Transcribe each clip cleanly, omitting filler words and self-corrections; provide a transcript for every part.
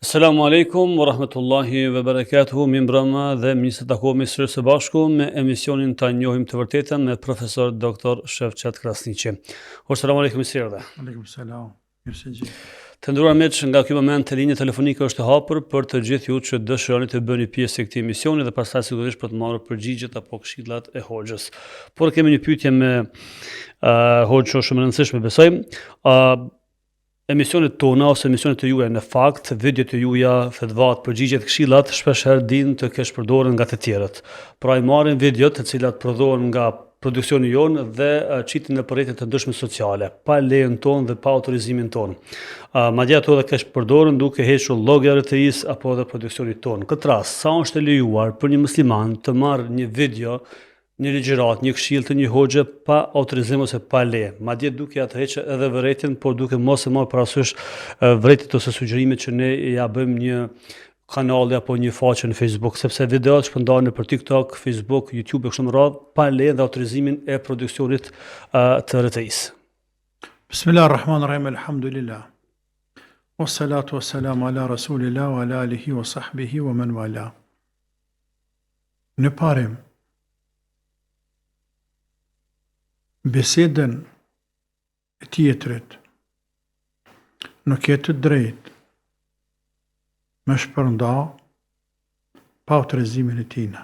Selamu alaikum wa rahmetullahi wa barakatuhu, mi mbrëma dhe mirë se takohemi sërish së bashku me emisionin Ta njohim të vërtetën me profesor Dr. Shevqet Krasniqi. Selamu alaikum, mirë se erdhe. Aleikum selam, mirë se gjithë. Të nderuar miq, nga ky moment linja telefonike është e hapur për të gjithë ju që dëshironi të bëni pjesë e këtij emisioni dhe pastaj sigurisht për të marrë përgjigjet apo këshillat e hoxhës. Por kemi një pyetje me hoxhë shumë e rëndësishme, besoj. Emisionet tona ose emisionet të juaja në fakt, videot të juaja, fetvat, përgjigjet, këshillat shpeshherë din të kesh përdoren nga të tjerët. Pra i marrin videot të cilat prodhohen nga produksioni jonë dhe qitin në rrjetet të ndryshme sociale, pa lejen tonë dhe pa autorizimin tonë. Madje ato edhe kesh përdoren duke hequr llogë RTI-s apo edhe produksionit tonë. Këtë rast, sa është e lejuar për një musliman të marrë një video, një ligjërat, një këshill të një hoxhe pa autorizim ose pa leje, madje duke atë heqë edhe vërejtjen, por duke mos e marrë parasysh vërejtjet ose sugjerimet që ne ja bëjmë një kanali apo një faqe në Facebook, sepse videot shpërndahen nëpër TikTok, Facebook, YouTube e kështu me radhë pa leje dhe autorizimin e produksionit të RTI-s. Bismillahirrahmanirrahim, alhamdulillah. Wassalatu wassalamu ala rasulillah wa ala alihi wa sahbihi wa man wala. Në parim, bisedën e tjetrit nuk e të drejt me shpërnda pa autorizimin e tina.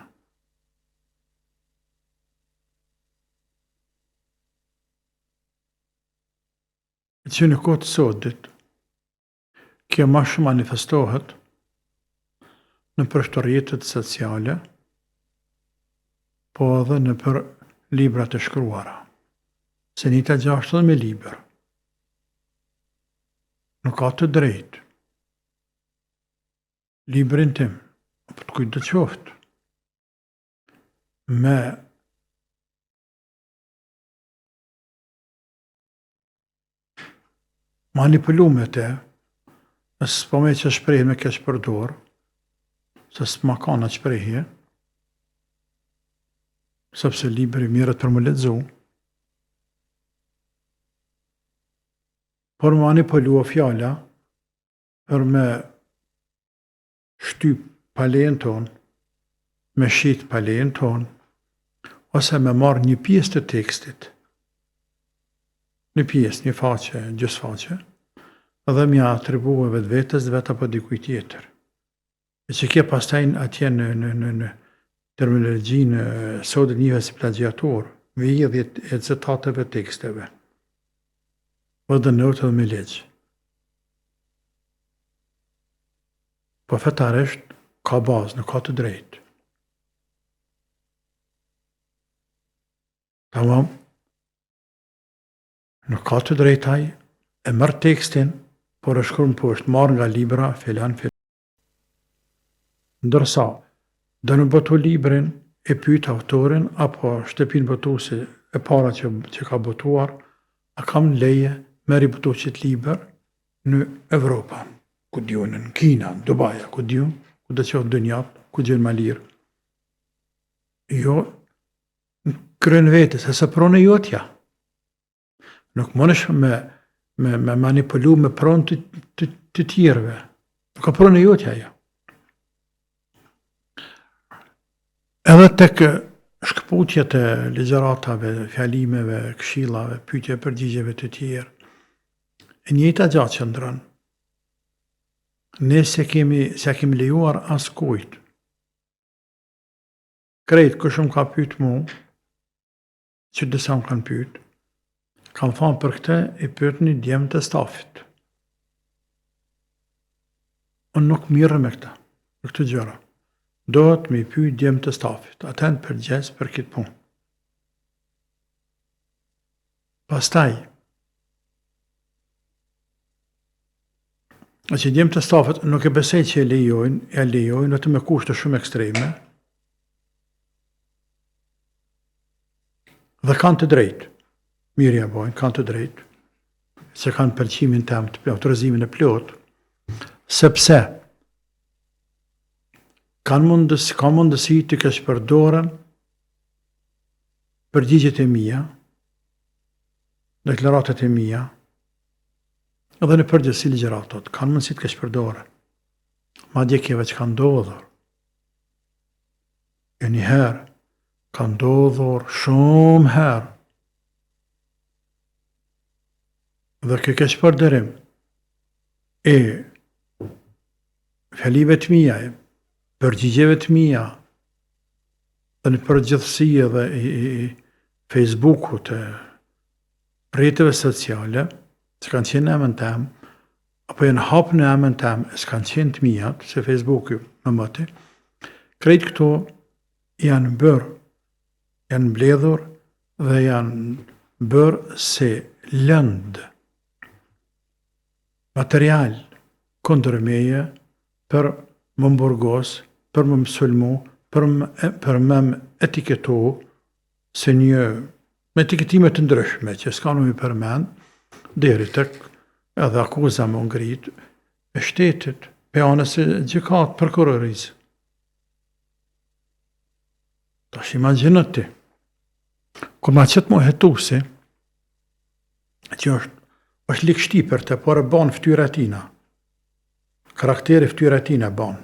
E që në kohë të sotit, kjo ma shumë manifestohet në për rrjetet sociale, po edhe në për librat e shkruara. Se një të gjashtë dhe me liber. Nuk ka të drejt. Librin tim, apo të kujtë të qoftë, me manipulu me te, nësë po me që shprejhe me kesh përdor, se s'ma ka në shprejhe, sepse libri mirët për më ledzu, por manipulua fjala për me shtyp palejen ton, me shit palejen ton, ose me marrë një pjesë të tekstit, një pjesë, një faqe, gjysë faqe, edhe mja atribuë vetë vetës dhe vetë apo dikuj tjetër. E që kje pastajnë atje në terminologjinë sotë njëve si plagiator, vijë e citateve teksteve. Dhe nëtë dhe me legjë. Po fetarisht, ka bazë, nuk ka të drejtë. Tamam, nuk ka të drejtaj, e mërë tekstin, por e shkruan poshtë, marrë nga libra, filan. Ndërsa, dhe në botu librin, e pyet autorin, apo shtepin botuesi e para që ka botuar, a kam leje me ribotu qëtë liber në Evropa, ku diun në Kina, në Dubaja, ku diun, ku dhe qoftë dënjat, ku gjenë ma lirë. Jo, në kërën vetës, e se pronë e jotja. Nuk mënesh me manipulu me pronë të tjerve. Nuk ka pronë e jotja, ja. Edhe tek shkëputjet e ligjëratave, fjalimeve, këshillave, pyetje përgjigjeve të tjerë, e njëjta gjatë që ndrën. Ne se kemi lejuar as kujt. Krejt kush më ka pyet mu, që disa më kanë pyet, kam thonë për këtë e pyetni djemt e stafit. Unë nuk mirë me këta, për këtë gjëra. Dohet me i pyet djemt e stafit, atë në përgjes për këtë punë. Pastaj, që djemë të stafet nuk e besej që e lejojnë vetëm me kushte shumë ekstreme dhe kanë të drejtë, mirë ja bojnë, kanë të drejtë, se kanë pëlqimin tem të autorizimin e plot, sepse ka mundësi të kesh përdoren përgjigjet e mia, deklaratat e mia, edhe në përgjithësi ligjëratat, kanë mundësi të kesh përdoren. madje keve që ka ndodhur. E njëherë, ka ndodhur shumë herë. Dhe kjo keq përdorim e fjalive të mia, e përgjigjeve të mia, dhe në përgjithësi edhe i Facebookut, e rrjeteve sociale, që kanë qenë në emën tem, apo janë hapë në emën tem, e s'kanë qenë të mia, se Facebooku më mëti, krejt këto janë bërë, janë mbledhur dhe janë bërë se lëndë material kundër meje për më mburgos, për më mësulmu, për më etiketu se një me etiketime të ndryshme që s'ka në mi përmend, deri tek edhe akuza më ngrit e shtetit, pe anës e gjykat prokurorisë. Tash imagjino ti, kur ma qëtë mu hetusi, që është lik shtiper të, por e ban ftyra tina, karakteri ftyra tina ban,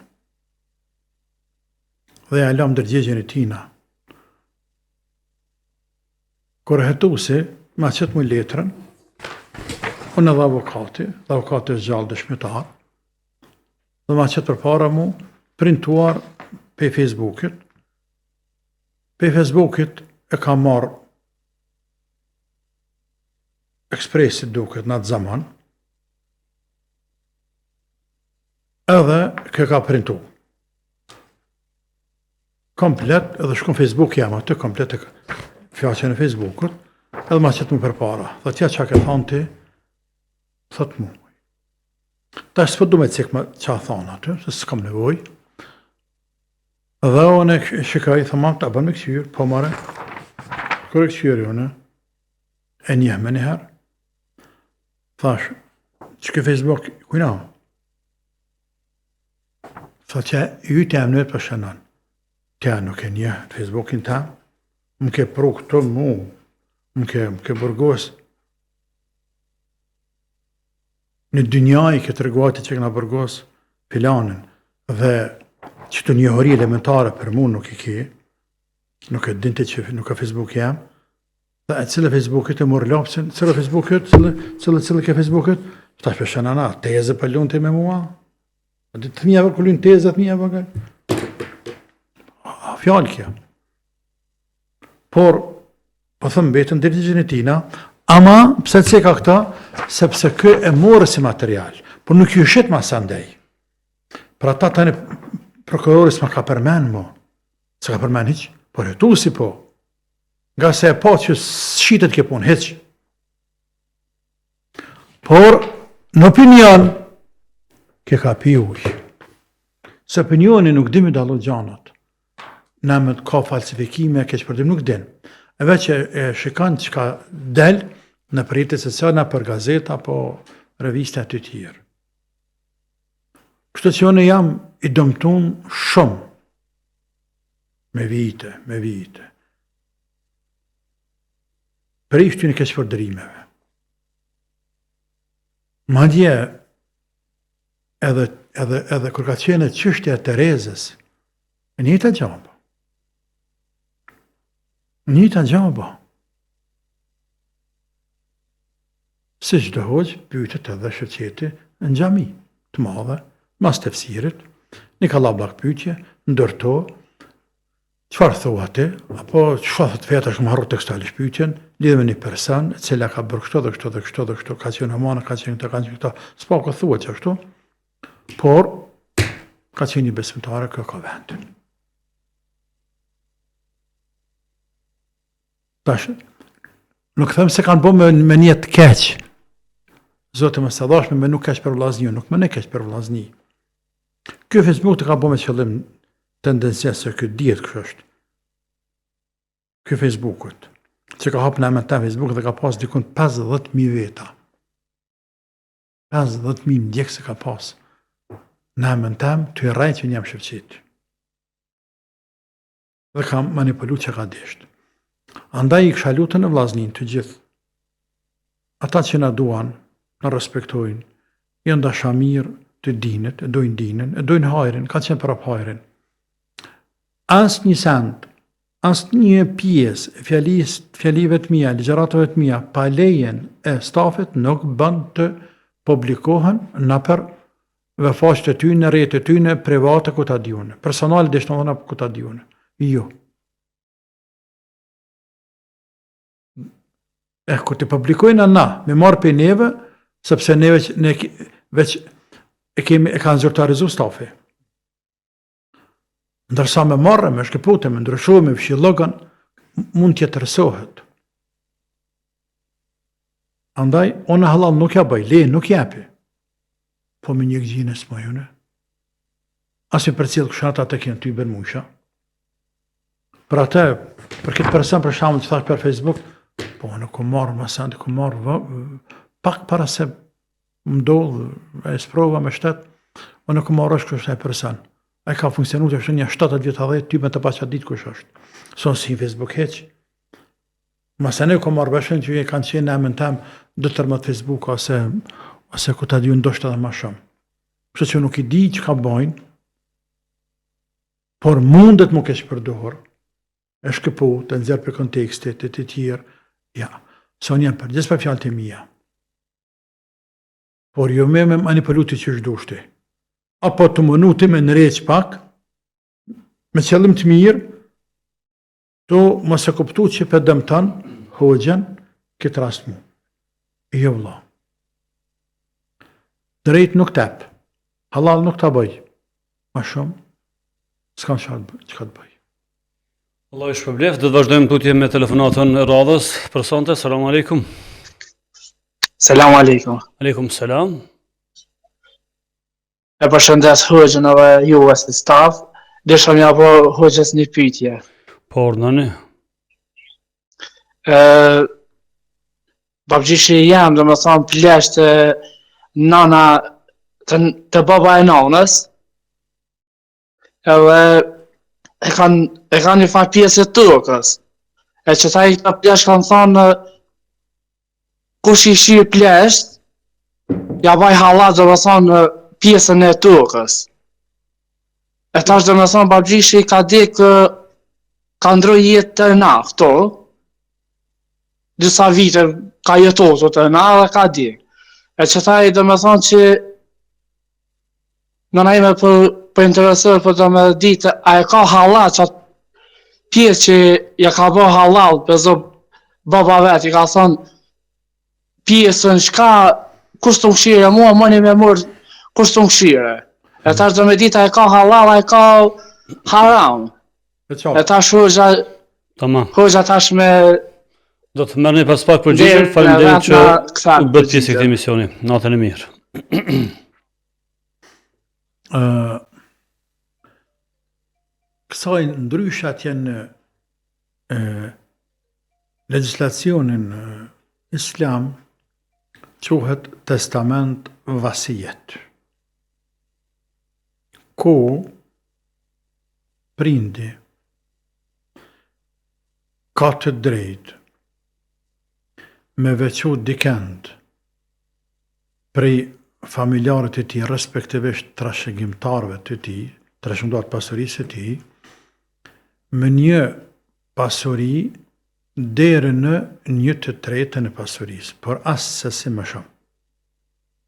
dhe ja lam dërgjegjen e tina. Kur hetusi, ma qëtë mu letrën, unë edhe avokati është gjallë dëshmitar, dhe ma qëtë për para mu, printuar pe Facebookit. Pe Facebookit e ka marrë Ekspresit duket në atë zaman, edhe kë ka printu. Komplet, edhe shkon Facebook jam aty, komplet e fjaqen e Facebookut, edhe ma qëtë mu për para. Dhe tja që ke thonë ti, thot mu. Ta s'po du me cik me qa thonë aty, se s'kam nevoj. Dhe unë e shikaj, thëma, ta bën me këqyr, po mare, kër e këqyri unë, e njeh me njëherë, thash, që ke Facebook, kujna? Tha që ju të jam nëtë për shënon. Tja nuk e njeh Facebookin ta, më ke pru këto mu, më ke burgos. Në dynjaj ke të reguati që këna burgos filanin, dhe që të njohëri elementare për mu nuk i ke, nuk e dinte që nuk e Facebook jam, dhe e cilë Facebookit e morë lapsin, cilë Facebookit, cilë ke Facebookit, ta shpeshen ana, teze për lunë të me mua, të të mija për lunë teze të mija për fjallë kja. Por, po thëmë betën dërgjën e tina, ama, pse të ka këta, sepse kë e morë si material, por nuk ju shetë ma sandej. Pra ta tani prokuroris ma ka përmen mo, se ka përmen hiq, por e tu si po, nga se e po që shqitet ke pun, heq. Por, në opinion, ke ka pi uj. Se opinioni nuk dimi dalu gjanat. Nëmët ka falsifikime, ke që përdim nuk din. E veç e shikan që ka del në përritit se cërna për gazeta, apo reviste të tjirë. Kështë që unë jam i dëmtun shumë. Me vite. Për i shtu një keq përdërimeve. Madje, edhe kur ka qenë çështja e Terezës, njëta gjaba. Se çdo hoqë pyetet edhe shoqeti në xhami të madhe, mas tefsirit, një ka llabak pyetje, ndërto, çfarë thua ti, apo çfarë të vetë është marrë tekstalisht pyetjen, lidhe me një person, e cila ka bërë kështu dhe kështu dhe kështu dhe kështu, ka qenë amana, ka qenë këta, s'po ka thua që ashtu, por ka qenë një besimtare kjo ka vendin. Tash, nuk them se kanë bërë me një të keq. Zotë më së dashme me nuk keq për vllazni, nuk më ne keq për vllazni. Kjo Facebook të ka bërë me qëllim tendencias se kjo dihet kështë është. Kjo Facebookut, që ka hapë në emën ta Facebook dhe ka pas dikun 50.000 veta. 50.000 ndjekë se ka pas në emën tem të i rajtë që njëm shëfqit. Dhe ka manipulu që ka deshtë. Andaj i kësha lutën e vllaznin të gjithë. Ata që na duan, na respektojnë, janë dashamirë të dinit, e dojnë dinën, e dojnë hajrin, ka qenë prap hajrin. As një send, as një pjesë e fjalive të mia, ligjëratave të mia, pa lejen e stafit nuk bën të publikohen nëpër faqet e tyre, në rrjetet e tyre private ku ta diun. Personale dështona ku ta diun. Jo. Kur të publikojnë na, me marrë për neve, sepse neve veç e kanë zyrtarizu stafi. Ndërsa me marrë, me shkëpute, me ndryshohë, me fshi logën, mund t'jetë rësohet. Andaj, ona halal nuk ja bëj, leje nuk japi. Po me një gjinë e s'mojune. Asi për cilë këshata të kjenë ty bermusha. Për atë, për këtë person për shamë që thash për Facebook, po në ku marrë më sendë, ku marrë pak para se më dollë e sprova me shtetë, o në ku marrë është kështë e person. E ka funksionu të është një 70 vjetë a 10, ty me të pas që ditë kush është. Sonë si Facebook heqë. Mase ne ku marrë bëshën që ju kanë qenë emën tem, dëtër më të Facebook, ose ku ta diju ndoshtë edhe ma shumë. Kështë që nuk i di që ka bojnë, por mundet mu kesh përdohër, e shkëpu, të nxjerë për kontekstit, të tjerë, ja, son janë për gjithë për fjallë të mija. Por jo me manipulu të që shdushti. Apo të mënu të me nëreq pak, me qëllim të mirë, to më se kuptu që për dëmëtan, hoxën, këtë rast mu. Jo vla. Drejt nuk tepë, halal nuk të bëj. Ma shumë, s'kan që ka të bëj. Allah i shpërbleft, do të vazhdojmë tutje me telefonatën e radhës. Personte, selam aleikum. Selam aleikum. Aleikum selam. E përshëndes hoxhën edhe juve si staf, desha mja po hoxhës një pyetje. Po urdhëni. Babgjishi jam, dhe më thonë, plesht nana të baba e nanës, edhe e kanë një farë pjesë të tokës. E që ta i ka plesht kanë thonë, kush i shirë plesht, ja baj halat, dhe më thonë, pjesën e tokës. E tash dhe më thonë, babgjishi ka dikë, ka ndroj jetë të na, këto, disa vite ka jetosu të na dhe ka dikë. E që ta i dhe më thonë që nëna ime për interesër për të me ditë, a e ka halal që atë pjesë që ja ka bë halal, për zë baba vetë, i ka thonë, pjesën shka, kush të mshire, mua mëni me mërë, kush të mshire. E tash dhe me ditë, a e ka halal, a e ka haram. E tash hoxha tash me... Do të merrni pas pak përgjigjen, faleminderit që u bët pjesë këtij misioni. Natën e mirë. Kësaj ndryshat janë legislacionin islam quhet testament vasijet. Ku prindi ka të drejtë me veçu dikend prej familjarët e ti, respektivisht trashëgimtarëve të ti, trashëgimtarët pasurisë të ti, me një pasuri deri në 1/3 e pasurisë, por asë se më shumë.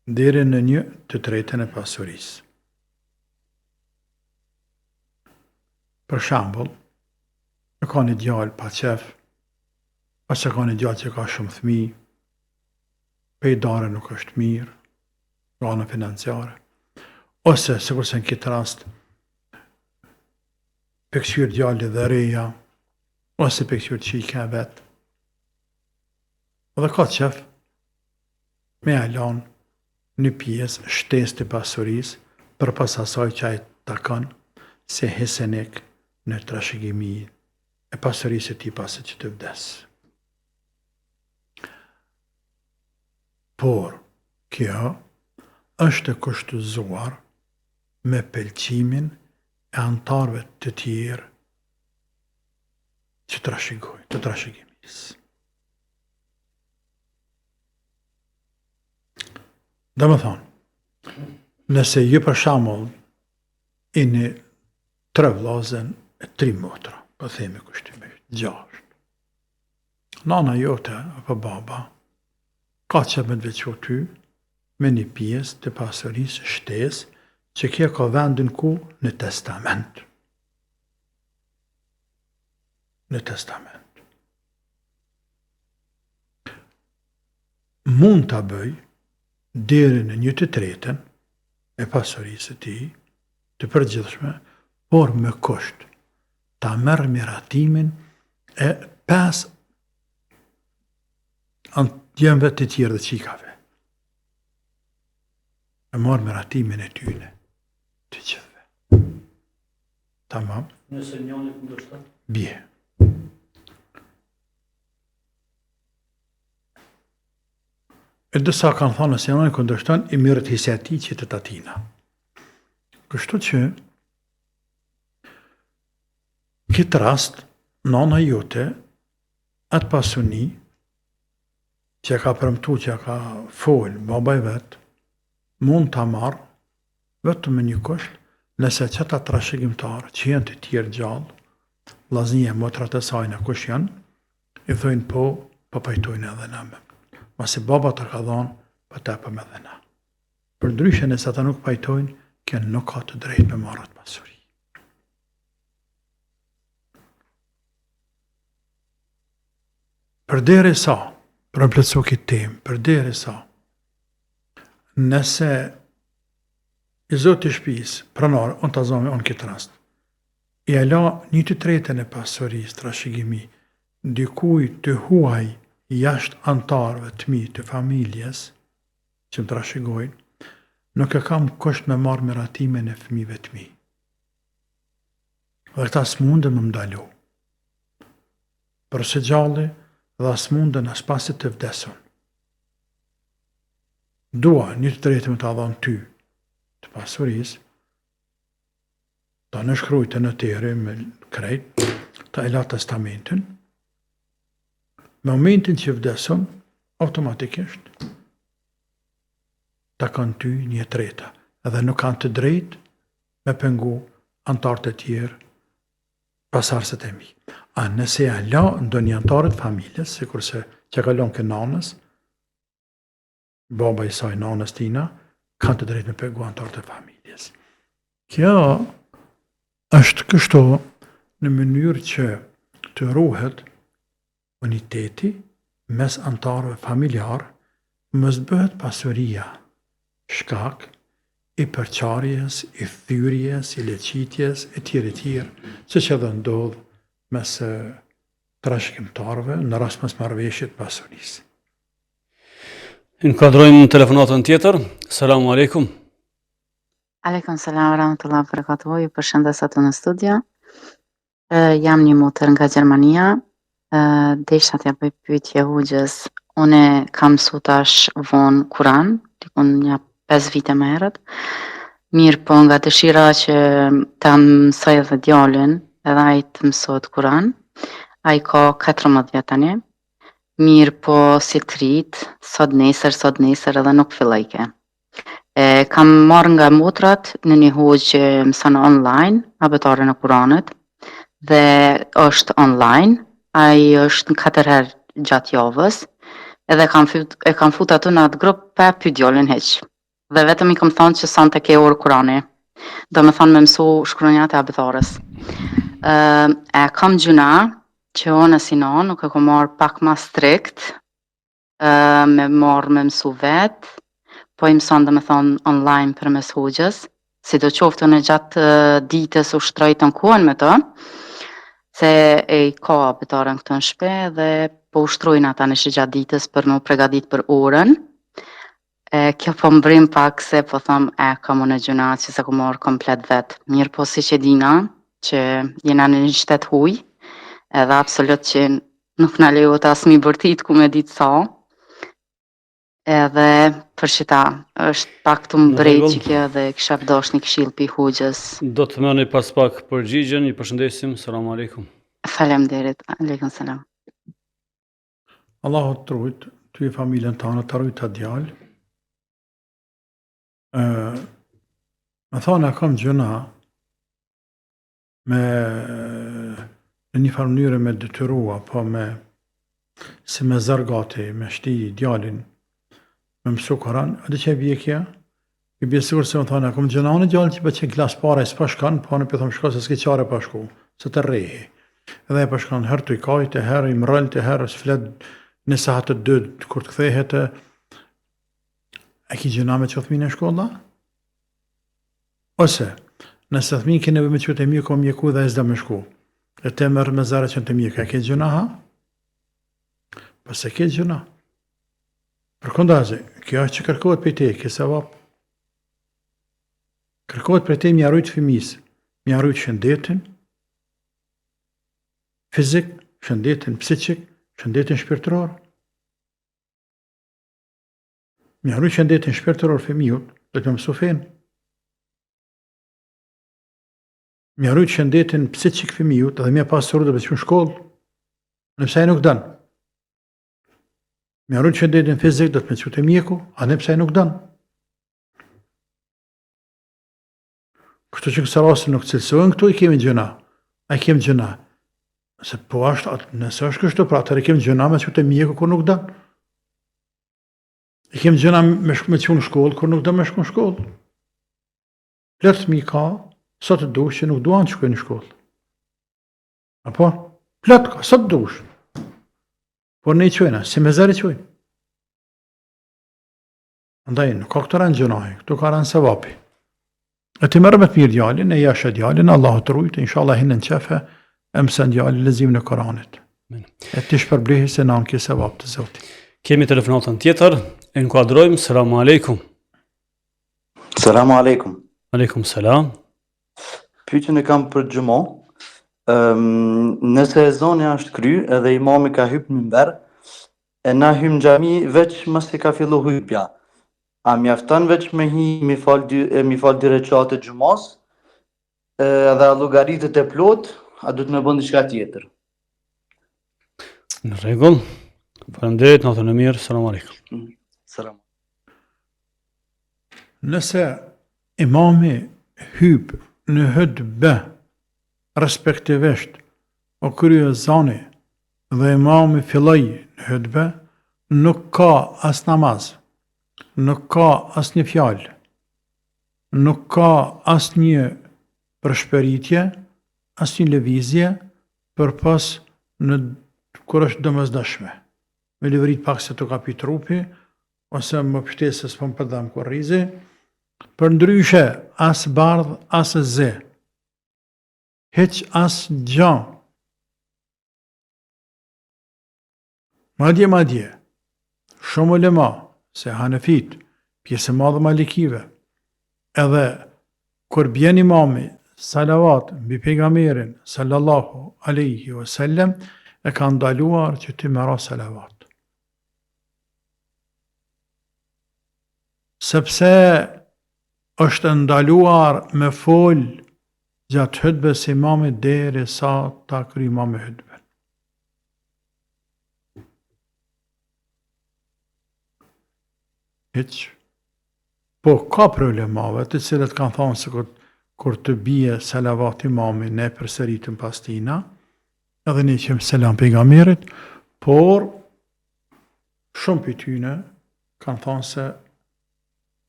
Deri në 1/3 e pasurisë. Për shembull, e ka një djalë pa qef, ose ka një djalë që ka shumë fëmijë, pejdare nuk është mirë, rana financiare, ose, sikur se në këtë rast, pëksyr djalli dhe reja, ose pëksyr qika vetë. Dhe ka qef me alon një pjesë shtesë të pasurisë për pas asaj që ajtë takon se hisenik në trashëgimi e pasurisë e ti pasë që të vdesë. Por, kjo është e kushtëzuar me pëlqimin e antarëve të tjerë që të trashëgimisë. Dhe më thonë, nëse ju për shembull jeni 3 vllazën e 3 motra, po themi kushtimisht 6. Nana jote apo baba ka që me të veçu ty me një pjesë të pasurisë shtesë që kjo ka vendin ku në testament. Në testament. Mund të bëj deri në 1/3 e pasurisë të tij të përgjithshme, por me kusht ta merr miratimin e 5 djemve të tjerë dhe qikave. E marr miratimin e tyne, të gjithve. Tamam? Nëse njëri kundërshton? Bje. E dësa kanë thonë nëse njëri kundërshton, i mirët hiseti që të tatina. Kështu që, këtë rast, nana jote, atë pasuni, që ka përmtu, që ka folë, babaj vetë, mund të marë, vetëm me një kusht, nëse qëta trashëgimtarë, që janë të tjerë gjallë, vllaznia, motrat e sajna, kush janë, i thojnë po pajtojnë edhe na me. Masi baba të ka dhonë, po tepëm edhe na. Për ndryshe nëse ata nuk pajtojnë, kënë nuk ka të drejtë me marrë atë pasuri. Përderi sa, për në plëcu këtë temë, përderi sa, nëse i zotë të shpis, pranarë, unë të zome, unë këtë rast, i ala 1/3 e pasurisë trashëgimi, dikuj të huaj jashtë antarëve të mi të familjes, që më trashëgojnë, nuk e kam kusht me marrë miratimin e fëmijëve të mi. Dhe këta s'mundën më ndalu. Për së gjalli dhe s'mundën as pasi të vdesun. Dua 1/3 me ta dhanë ty të pasurisë, ta në shkrujtë në tere me krejt, ta e la testamentin, me momentin që vdesun, automatikisht, ta kanë ty 1/3, edhe nuk kanë të drejt me pengu antarët e tjerë pasarësët e mi. A nëse ja la ndo një antarët familjes, si kurse që kalon ke nanës, baba i saj nanës tina, kanë të drejt me pengu antarët e familjes. Kjo është kështu në mënyrë që të ruhet uniteti mes antarëve familjarë, mos bëhet pasuria shkak i përqarjes, i thyrjes, i leqitjes, e tjerë, që që dhe ndodhë mes trashëgimtarëve në rast mos marrëveshjet pasurisë. Inkuadrojmë telefonatën tjetër. Selamu alaikum. Aleikum salam rahmetullahi wa barakatuh. Ju përshëndes aty në studio. Jam një motër nga Gjermania. Desha t'ja bëj pyetje hoxhës. Une kam mësu tash vonë Kur'an, dikun një 5 vite më herët. Mirë po nga dëshira që ta mësoj edhe djalin, edhe ai të mësohet Kur'an. Ai ka 14 vjet tani. Mirë po si trit, sot nesër edhe nuk fillojke. Kam marrë nga motrat në një hoxh që mëson online, abetaren e Kuranit, dhe është online, ai është në 4 herë gjatë javës, edhe e kam fut aty në atë grup pa pyet djalin hiç. Dhe vetëm i kam thonë që son të ke orë Kurani. Do me thonë me mësu shkronjat e abetharës. Kam gjuna që unë si non nuk e kam marrë pak ma strikt, me marrë me mësu vetë, po i mëson dhe me thonë online për mes hoxhës, si do qoftë në gjatë ditës u shtrojtën kohën me të, se e ka abetaren këtu në shpe dhe po ushtrojnë ata në gjatë ditës për më pregadit për orën. Kjo po mbrim pak se po thom kam unë gjuna që se ku marrë komplet vetë. Mirë po si që dina që jena në një qytet huj, edhe absolut që nuk na lejohet as mi bërtit ku me ditë sa. Edhe për shita është pak të mbretjike dhe kisha vdash një këshill pi hoxhës. Do të mëni pas pak përgjigjen, ju përshëndesim, selamu alaikum. Faleminderit, aleikum salam. Allahu të rujt, ty e familjen tënë, të rujt të djalë. Me thonë, kam gjëna me në një farë mënyrë me detyrua, po si me zargati, me shti djalin, me mësu Koran, a di që e bje kja? I bje sigur se më thonë, kam gjëna në djallin që për që klas para i s'pa shkan, po në për thëmë shka se s'ki qare pa shku, se të rehi. Edhe e pa shkan, herë të i kajt, herë i mrëll, herë së flet nëse hatë të dëd, kur të kthehet, a ki gjëna me që thminë e shkolla? Ose, nëse thminë ki neve me që të mjeku, mjeku dhe e zda me shku, e te mërë me zare që të mjeku, a ki gjëna ha? Po se ki gjëna. Për kondazi, kjo është që kërkohet për te, kësa vap. Kërkohet për te mi arrujt fëmis, mi arrujt shëndetin, fizik, shëndetin psiqik, shëndetin shpirtëror. Mi arrujt shëndetin shpirtëror fëmijut, dhe të mësu fen. Mi arrujt shëndetin psiqik fëmijut, dhe mi a pasur dhe për që në shkollë, nëpse e nuk danë. Mi arrujt shëndetin fizik, dhe të me që të mjeku, a nëpse e nuk danë. Kështu që kësa rasë nuk cilësojnë këtu, i kemi gjëna. A i kemi gjëna. Se po ashtë, nëse është kështu, pra atër i kemi gjëna me që të mjeku kur nuk danë. I kemi gjëna me që në shkollë, kur nuk danë me shku në shkollë. Plërët mi ka, sot të dush që nuk duan që shkojnë në shkollë. Apo? Plërët ka, sot të dush. Por ne i qojna, si me zërë i qojnë. Andaj, nuk ka këtë ranë gjënahi, këtu ka ranë sevapi. E të mërë me të mirë djallin, e jashë djallin, Allah të rujtë, inshallah hinë në qefe, e mësën djallin lezim në Koranit. E të shpërblehi se në anki se vapë të zotit. Kemi telefonatën tjetër, e nëkuadrojmë, selamu alaikum. Selamu alaikum. Aleikum selam. Pyetjen e kam për xhumo. Nëse ezania është kry edhe imami ka hypë në minber, e na hym xhami veç mos i ka fillu hypja. A mjafton veç me mi fal dy recate xhumos, edhe a llogaritet e plot, a duhet me bën diçka tjetër? Në rregull. Faleminderit, natën e mirë, selam aleikum. Selam. Nëse imami hyp në hutbë, respektivisht o krye zani dhe imami filloi në hutbë, nuk ka as namaz, nuk ka as një fjalë, nuk ka as një përshpëritje, as një lëvizje për pas në kur është domosdoshme. Me livrit pak se të kapi trupi, ose më pështesës për më përdam korrizi, për ndryshe as bardh, as ze, heq as gjan. Madje, shumë ulema, se Hanefit, pjesë e madhe malikive, edhe kur bjen imami salavat mbi pejgamberin sallallahu alaihi wasallam, e ka ndaluar që ti me ra salavat. Sepse është ndaluar me fol gjatë hutbes imamit deri sa ta kry imami hutben. Hiq. Po, ka problemave të cilët kanë thonë se kur të bie salavat imami, ne përsëritim pas tina, edhe ne qemë selam pejgamberit, por shumë për tyne kanë thonë se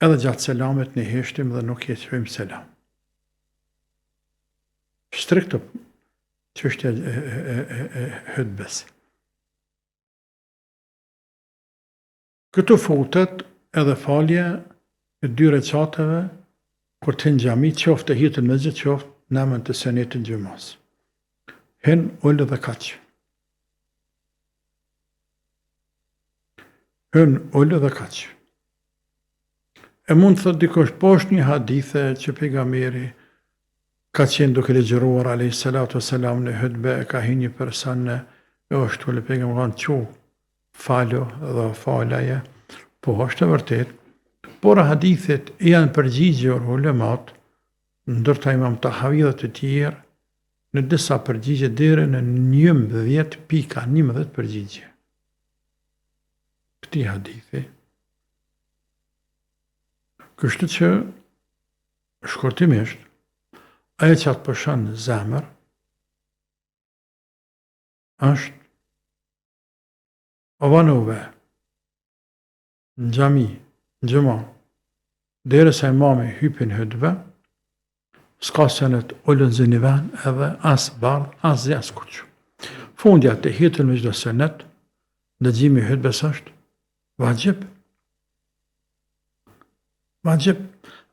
edhe gjatë selamet ne heshtim dhe nuk jeqojmë selam. Strikt të çështja e hutbes. Këtu futet edhe falje e 2 recateve kur të në gjami qoftë e hitën me gjithë qoftë nëmën të senetin gjëmas. Hen ullë dhe kaq. Hen ullë dhe kaq. E mund të thot dikosh poshtë një hadithe që pejgamberi ka qenë duke legjëruar alayhi salatu wassalam në hutbe, ka hi një person e është të le pejgamberi që falo dhe falaje, po është e vërtet, por hadithet janë përgjigjur ulemat, ndërta Imam Tahawi dhe të tjerë, në disa përgjigje deri në 11 pika, 11 përgjigje. Këti hadithi. Kështu që shkurtimisht, ajo që atë përshën në zemër, është o banuve, në gjami, në gjëma, dhere sa imami hypin hëdbe, s'ka senet ullën ziniven edhe as bardh, as zi, as kuqë. Fundja të hitën me gjdo senet, dëgjimi hëdbes është vajgjib. Vajgjib.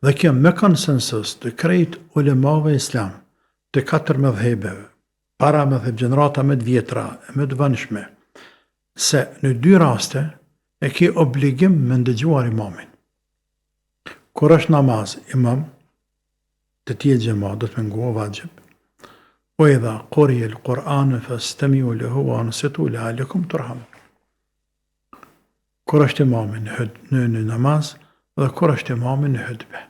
Dhe kjo me konsensus të krejt ulemave islam, të 4 mëdhebeve, para mëdheb gjenerata më të vjetra, më të vanshme, se në 2 raste e ke obligim me ndëgjuar imamin. Kur është namaz, imam, të tje gjema, do të mëngua vajgjib, o idha quriya al-Qur'an fastami'u lahu wa ansitu la'allakum turhamun. Kur është imamin në namaz dhe kur është imamin në hutbe.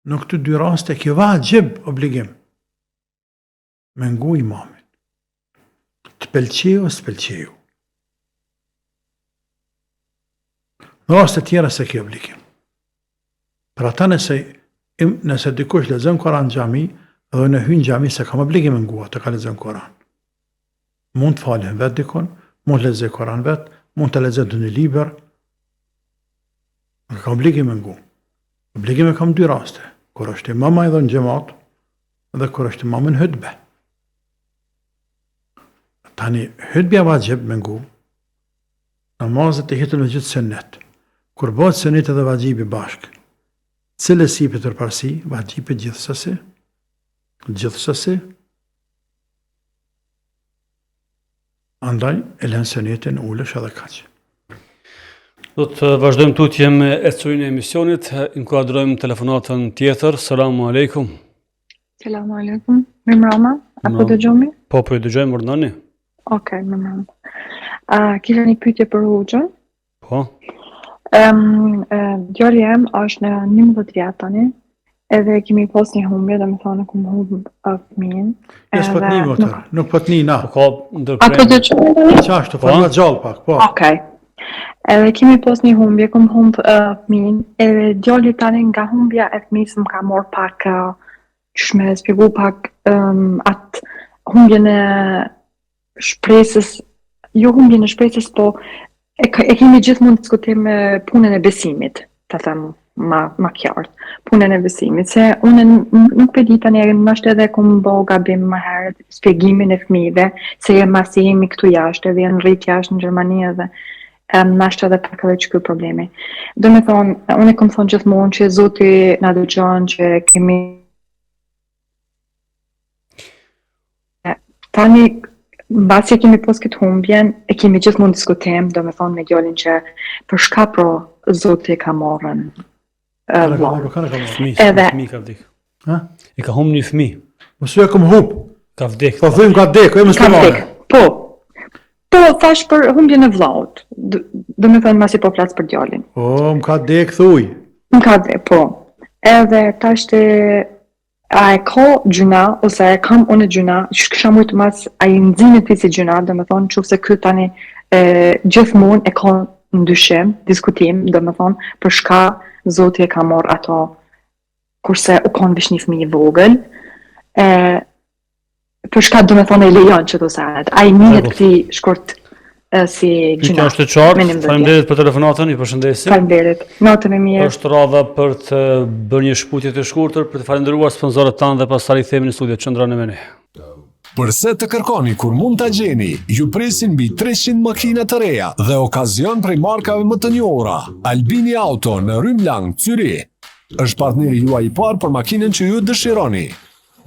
Në këto 2 raste ke vajgjib obligim me ngu imamin. Të pëlqeu o s'pëlqeu. Në raste tjera se ke obligim. Për ata nëse dikush lexon Kur'an në xhami dhe në hyn xhami se kam obligim me ngu atë ka lexon Kur'an. Mund të falen vetë dikon, mund të lexoj Kur'an vetë, mund të lexoj në libër. Ka obligim me ngu. Obligim e kam 2 raste. Kur është imama edhe në xhamat dhe kur është imama në hutbe. Tani hutbja vajgjib me ngu. Namazet e hitën me gjithë senet. Kur bëhet senet edhe vajgjibi bashk. Cilës i për tërparsi, vajgjibi gjithësësi. Gjithësësi. Andaj, e lën senetin ulesh edhe kaq. Do të vazhdojmë tutje me ecujnë e emisionit, inkuadrojmë telefonatën tjetër. Selamu alaikum. Selamu alaikum. Mirëmbrëma, apo dëgjomi? Po ju dëgjojmë, urdhënoni. Okej, mirëmbrëma. Kisha një pyetje për Hoxhën. Po. Djali im është në 11 vjet tani, edhe kemi pas një humbje, domethënë kum humb fëmijën. Jes po të një motër, nuk po të një na. Po ka Apo ndërprerje. dëgjoni? Qashtu, po nga gjallë pak, po. Okej. Edhe kemi pas një humbje, kum humb fëmijën, edhe djali tani nga humbja e fëmijës më ka marrë pak, qysh me shpjegu pak atë humbjen e shpresës, jo humbjen e shpresës, po e kemi gjithmonë diskutim me punën e besimit, ta them ma qartë, punën e besimit, se unë nuk e di tani, nështë edhe kum bo gabim më herët, shpjegimin e fëmijëve, se masi jemi këtu jashtë, edhe janë rrit jashtë në Gjermani edhe nështë edhe pak edhe që kjo problemi. Do me thonë, unë e kom thonë gjithmonë që Zoti na dëgjon që kemi tani, mbasi kemi pas këtë humbjen, e kemi gjithmonë diskutim, do me thonë me djalin që për shka pro Zoti ka marrën vllahun. Edhe- Fëmijë ka vdek. Ha? E ka humb një fëmijë. Mos e kam humb. Ka vdek. Po thujmë ka dek, e mos Ka të vdek. Po, thash për humbjen e vllahut. Do me thënë masi po flas për djalin. O, më ka dek, thuj. Më ka vdek, po. Edhe tash të a e ka gjuna, ose a e kam unë gjuna, që kësha mujtë mas, a i nëzime ti si gjuna, do me thonë që se këtë tani gjithmonë e ka ndyshim, diskutim, do me thonë, për shka Zoti e ka morë ato, kurse u kanë vish një fëmijë vogël, për shka do me thonë e lejon që do sahet, a i njët këti shkurt si Pyetja gjuna. është e qartë. Menim dhe Faleminderit për telefonatën, ju përshëndesim. Faleminderit, natën e mirë. Është radha për të bërë një shkputje të shkurtër, për të falendëruar sponsorët tanë dhe pastaj rikthehemi në studio. Qëndroni me ne. Përse të kërkoni kur mund ta gjeni, ju presin mbi 300 makina të reja dhe okazion prej markave më të njohura. Albini Auto në Rym Lang, Zyri, është partneri juaj i parë për makinën që ju dëshironi.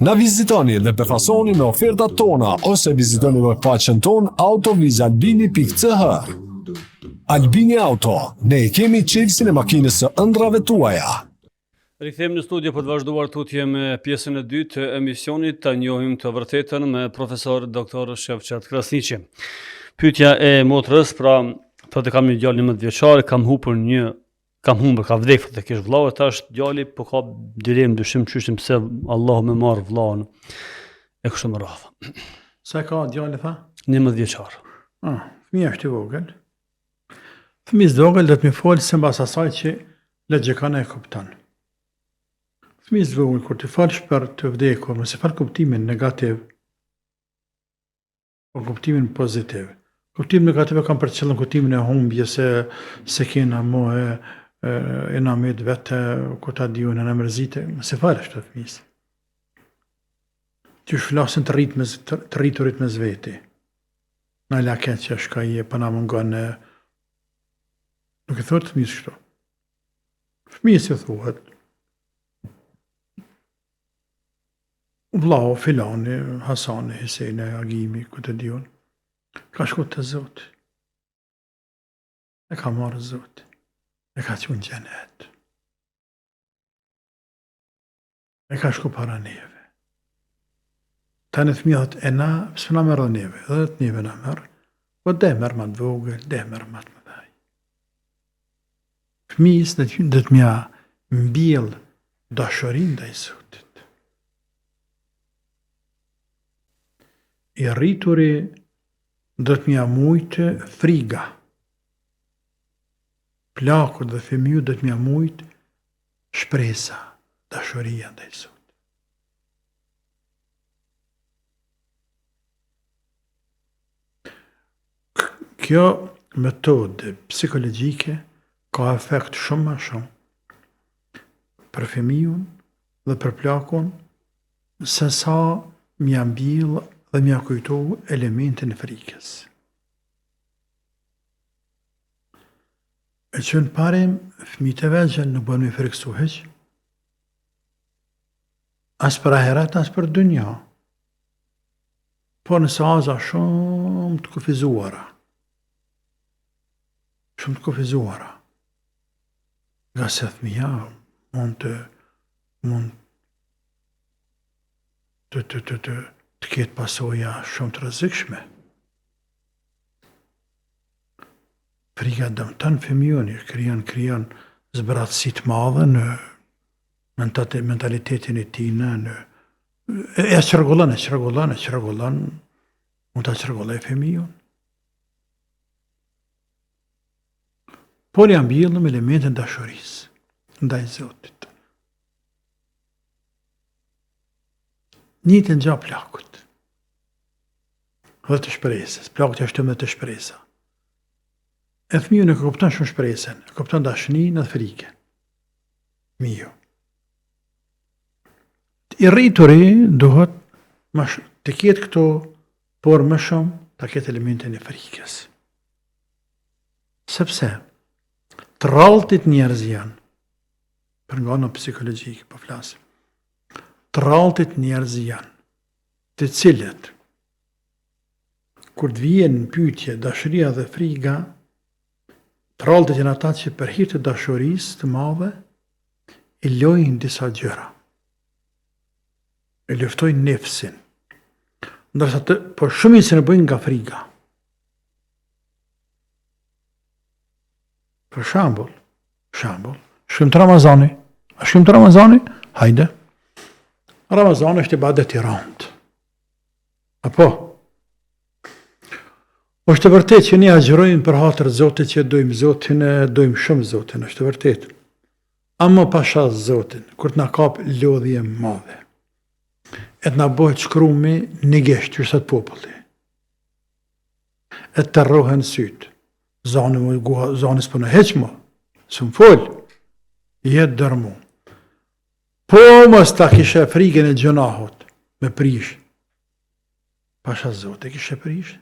Na vizitoni dhe befasoni me ofertat tona ose vizitoni webpaqen ton autovizalbini.ch. Albini Auto, ne e kemi çelësin e makinës së ëndrave tuaja. Rikthehemi në studio për të vazhduar tutje me pjesën e dytë të emisionit, ta njohim të vërtetën me profesor doktor Shevçet Krasniqi. Pyetja e motrës, pra, thotë kam një djalë 11 vjeçar, kam humbur, ka vdekur fatikisht vllau, e tash djali po ka dilem dyshim çështën pse Allahu më marr vllaun. E kështu me radhë. Sa ka djali, tha? 11 vjeçar. Fëmija është i vogël. Fëmijës vogël do të më folë se mbas asaj që logjikën e kupton. Fëmijës vogël, kur të falsh për të vdekur, mos e fal kuptimin negativ, por kuptimin pozitiv. Kuptimin negativ e kam për qëllim kuptimin e humbjes, se kena mohe, e na met vete, ku ta diun, e na mërzite, mos e fal ashtu fëmijës. Që flasin të rriturit mes veti. Na laket që shka je, pa na mungon, nuk e thot fëmijës kështu. Fëmijës i thuhet, vllau filani, Hasani, Hiseni, Agimi, ku të diun, ka shku të Zoti. E ka marrë Zoti. E ka qenë xhenet. E ka shku para neve. Tani fëmija thot, e na, pësë na merë dhe neve, edhe të neve na merë, po dhe merë ma të vogël, dhe merë ma të mëdhaj. Fëmijës dhe të mja mbjell dashurin dhe i Zotit. I rrituri dhe të mja mujtë friga. Plakut dhe fëmiju dhe të mja mujtë shpresa, dashuria dhe i Zotit. Kjo metodë psikologjike ka efekt shumë ma shumë për fëmijun dhe për plakun se sa mja mbill dhe mja kujtu elementin e frikës. E që në parim, fëmijët e vegjël nuk bën me friksu heq, as për ahiret, as për dunja, por nëse aza shumë të kufizuara. Shumë të kufizuara. Nga se fëmija mund të ketë pasoja shumë të rrezikshme. Frika dëmton fëmijën, krijon zbratësi të madhe në mentalitetin e tij, e çrregullon, mund ta çrregulloj fëmijën. Por janë mbjellëm elementin dashurisë ndaj Zotit. Njëjtën gjë plakut. Dhe të shpresës. Plakut ja shtëm dhe të shpresa. E fëmiju nuk e kupton shumë shpresën, e kupton dashnin dhe frikën. Fëmiju. I rrituri duhet të ketë këto, por më shumë të ketë elementin e frikës. Sepse të rralltit njerëz janë, për nga në psikologjikë po flasim, të rralltit njerëz janë, të cilët, kur të vijen në pyetje dashuria dhe frika, të rralltit janë ata që për hir të dashurisë të madhe, i lojnë disa gjëra, i luftojnë nefsin, ndërsa po shumit se në bëjnë nga frika. Për shambull, shkrim të Ramazani. A shkrim të Ramazani? Hajde. Ramazani është ibadet i rand. Apo? është të vërtet që ne agjërojmë për hatër Zotit, që dojmë Zotin, dojmë shumë Zotin, është të vërtet. Ama pasha Zotin, kur të na kap lodhje madhe, e të na bëhet shkrumi një gesht, që sot populli, e të rrohen sytë, zani s'po në heqmo, së më folë, jetë dërmu. Po mos ta kishe frikën e gjënahut, me prish, pasha Zotit kishe prish,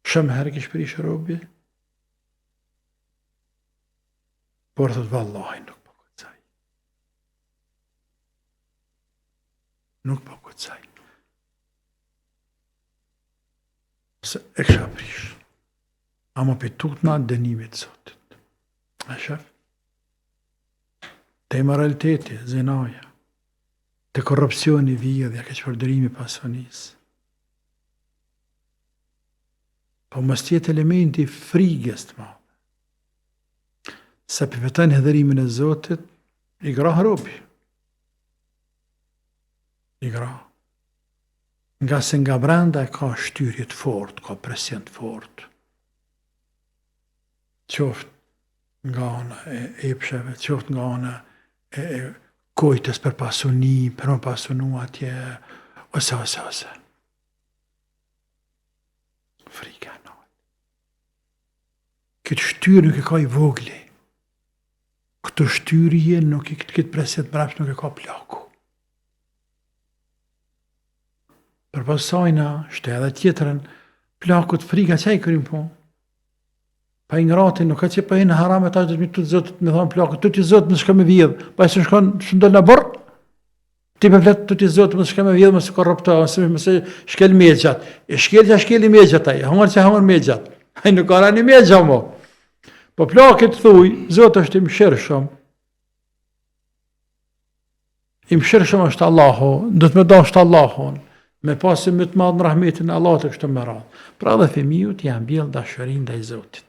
shumë herë kishe prish robi, por thot vallahi nuk po kocaj. Nuk po kocaj. Se e kisha prish. Ama për tutna dënimit Zotit. A shef? Të imoraliteti, zinaja, të korrupsioni vjedhja, keqpërdërimi pasionisë. Po mos tjetë elementi frigës të madhe. Se përvetan hedhërimin e Zotit, i grah robi. I grah. Nga se nga brenda e ka shtyrje të fort, ka presion të fort. Qoftë nga ana e epsheve, qoftë nga ana e kujtës për pasuni, për më pasunu atje, ose. Frika në. Këtë shtyrë nuk e ka i vogli. Këtë shtyrje nuk i këtë preset mrapsh nuk e ka plaku. Për pasajna, shte edhe tjetërën, plakut frika që i kërim po? Pa i ngratin, nuk ka që pa i në haram e ta që të zotët me thonë plakut, të t'i zotë më shka me vjedhë, pa i së shkon shëndol në bërë, ti për fletë të t'i zotë më shka me vjedhë, më së korrupta, më së shkel me gjatë, e shkel me gjatë aj, hongër që hongër me gjatë, aj nuk ara një me gjatë mo. Po plakit thuj, zotë është i mshirë shumë, i mshirë shumë është Allahu, do të me do është Allahun, me pasim më të madhë në rahmetin Allah të kështë më radhë. Pra dhe fëmijët janë bjellë dashurin dhe i Zotit.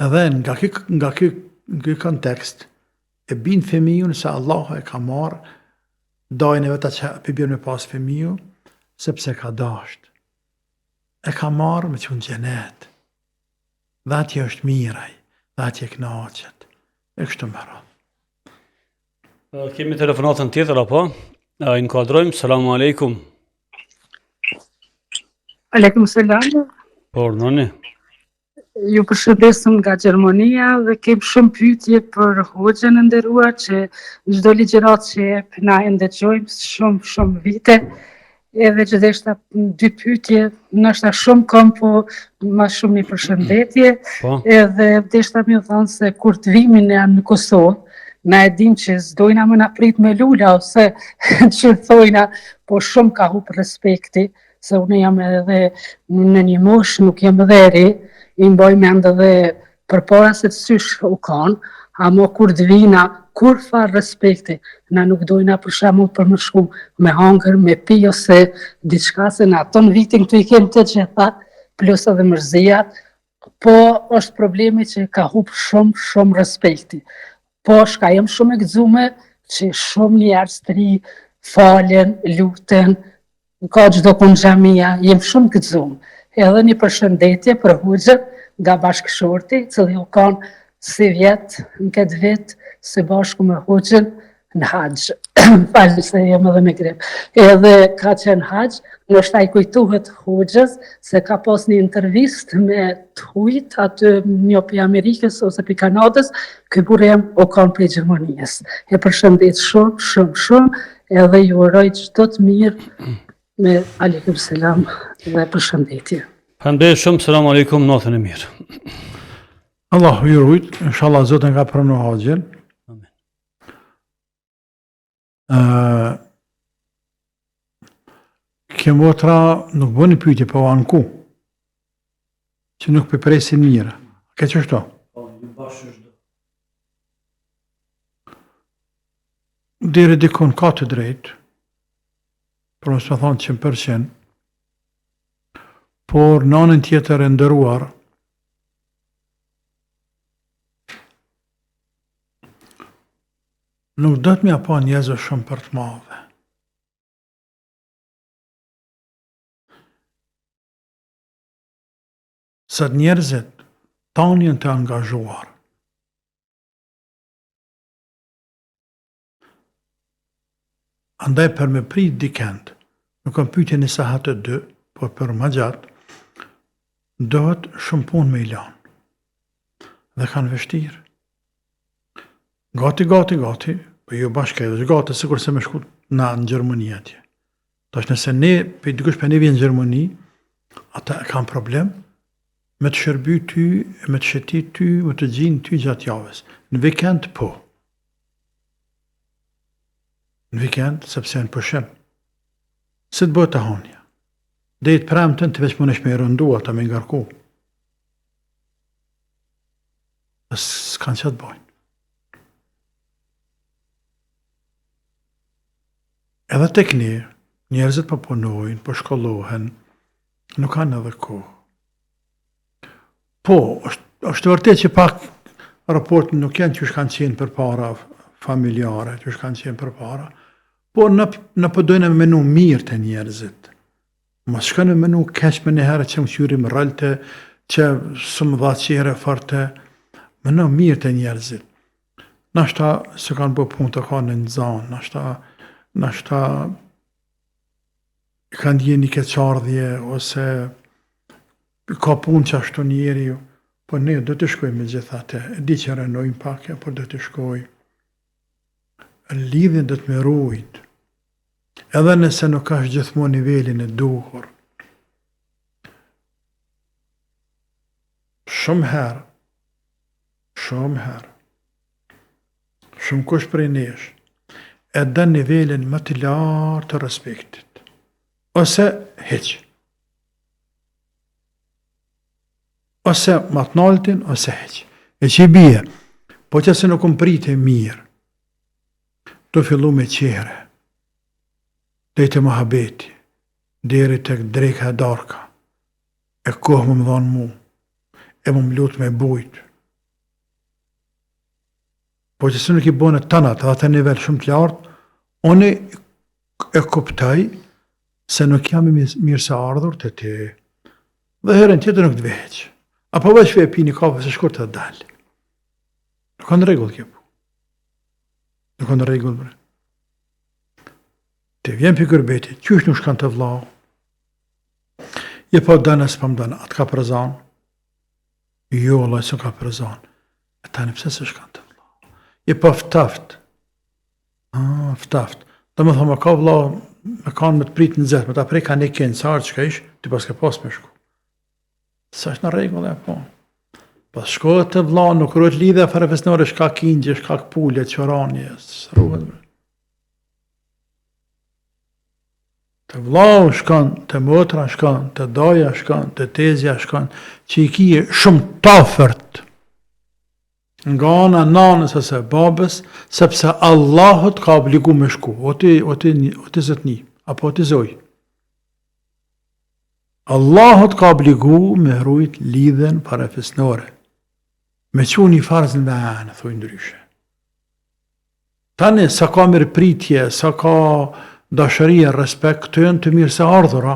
Edhe nga ky kontekst, e binë fëmijën se Allah e ka marë dajnë e veta që përbjërë me pas fëmiju, sepse ka dasht. E ka marë me qënë gjenet. Dhe atje është miraj, dhe atje knaqet. E kështë më radhë. Kemi telefonatën tjetër, apo? Inkuadrojmë, salamu alaikum. Aleikum selam. Por, nëni. Ju përshëndesëm nga Gjermania dhe kem shumë pyetje për hoxhën e nderuar që çdo ligjërat që jep na e ndëgjojmë shumë vite. Edhe që deshta 2 pyetje, nështë shumë kam, po ma shumë një përshëndetje. Edhe deshta mi thonë se kur të vimin në Kosovë, na e dim që s'dojna më na prit me lula, ose që thojna, po shumë ka hup respekti, se unë jam edhe në një mosh, nuk jam edhe ri, i mboj mend edhe për para se të sysh u kanë, amo kur të vina, kur farë respekti, na nuk dojna për shembull për më shku me hangër, me pi, ose diçka, se në aton vitin këtu i kem të gjitha, plus edhe mërzijat, po është problemi që ka hup shumë respekti. Po shka jem shumë e gëzume që shumë njerëz të ri falen, luten, ka çdo kun xhamia, jem shumë gëzume. Edhe një përshëndetje për hoxhën nga bashkëshorti, cili u kanë si vjet në këtë vit, së bashku me hoxhën në haxh. Falë se jem edhe me grip. Edhe ka qenë haxh, nështë ai kujtohet hoxhës se ka pas një intervist me të hujt, aty një për Amerikës ose për Kanadës, ky burem o kanë për Gjermanisë. E përshëndet shumë, edhe ju uroj çdo të mirë me aleikum selam dhe përshëndetje. Përshëndetje shumë, selam aleikum, natën e mirë. Allahu ju rujt, inshallah Zotën ka pranu haxhin. Kjo motra nuk bëni pyetje, po anku, që nuk përpresin mirë. Ke që shto? Diri dikon ka të drejt, por nësë më thonë 100%, por nanën tjetër e ndëruar, nuk do të mja pa njëzë shumë për të madhe. Sa njerëzit tanë jenë të angazhuar. Andaj për me prit dikend, nuk kam pyetje në sahat të 2, por për më gjatë, dohet shumë punë me ilan. Dhe kanë vështirë. Gati, po jo bashkë edhe gati, sikur se me shku na në Gjermani atje. Tash nëse ne, për dikush për ne vjen në Gjermani, ata kanë problem, me të shërby ty, me të shëtit ty, me të gjinë ty gjatë javës. Në vikend, po. Në vikend, sepse në përshim. Se të bëhet të honja. Dhe i të premten të veç më nesh me i rëndu, ata me ngarku. Dhe s'kanë që të bojnë. Edhe tek ne, njerëzit po punojnë, po shkollohen, nuk kanë edhe kohë. Po, është vërtet që pak raportin nuk janë që shkanë qenë për para familjare, që shkanë qenë për para, po në përdojnë me menu mirë të njerëzit. Mas shkanë me menu keq me njëherë që më qyri më rëlte, që së më dha qire farte, menu mirë të njerëzit. Nashta se kanë bë punë të kanë në zanë, nashta kanë ndjenë një keqardhje, ose ka punë që ashtu njeri ju, po ne do të shkoj me gjithate, e di që renojmë pak, por do të shkoj. Lidhjen do të me rujt, edhe nëse nuk është gjithmonë nivelin e duhur. Shumë herë, shumë kush prej nesh, e dën nivelin më të lartë të respektit, ose heq. Ose më të naltin, ose heq. E që i bie, po që se nuk më prite mirë, të fillu me qere, dhe të muhabeti, deri të drejka e darka, e kohë më dhonë mu, e më lutë me bujt. Po që se nuk i bone tënat, dhe të nivel shumë të lartë, unë e kuptaj se nuk jam i mirë se ardhur të ti, dhe herën tjetër nuk të veç. Apo veç e pi një kafe se shkur të dalë. Nuk kanë regull kjo. Nuk kanë regull bre. Të vjen për gërbetit, qysh nuk shkan të vlau. Je po dënë, së pëm dënë, atë ka përzan. Jo, Allah, së ka përzan. E tani pëse se shkan të vlau. Je po ftaft. Ftaft. Dhe më thëmë, ka vlau, me kanë me të prit në zetë, me ta prej ka ne kënë, sa arë që ka ish, ty pas ke pas me shku. Sa është në regull e po. Pas shkohet të vla, nuk rrët lidhe fare fesnore, shka kingjë, shka këpulle, qëranje, së rrët. Të vla shkan, të motra shkan, të daja shkan, të tezja shkan, që i kije shumë tafërt nga ana nanës ose babës, sepse Allahut ka obligu me shku, o ti zëtni, apo o ti zoj. Allahut ka obligu me hrujt lidhen fare fesnore. Me që një farzën me anë, thuj ndryshe. Tani, sa ka mirë pritje, sa ka dashëria, respekt, këto janë të mirë se ardhura.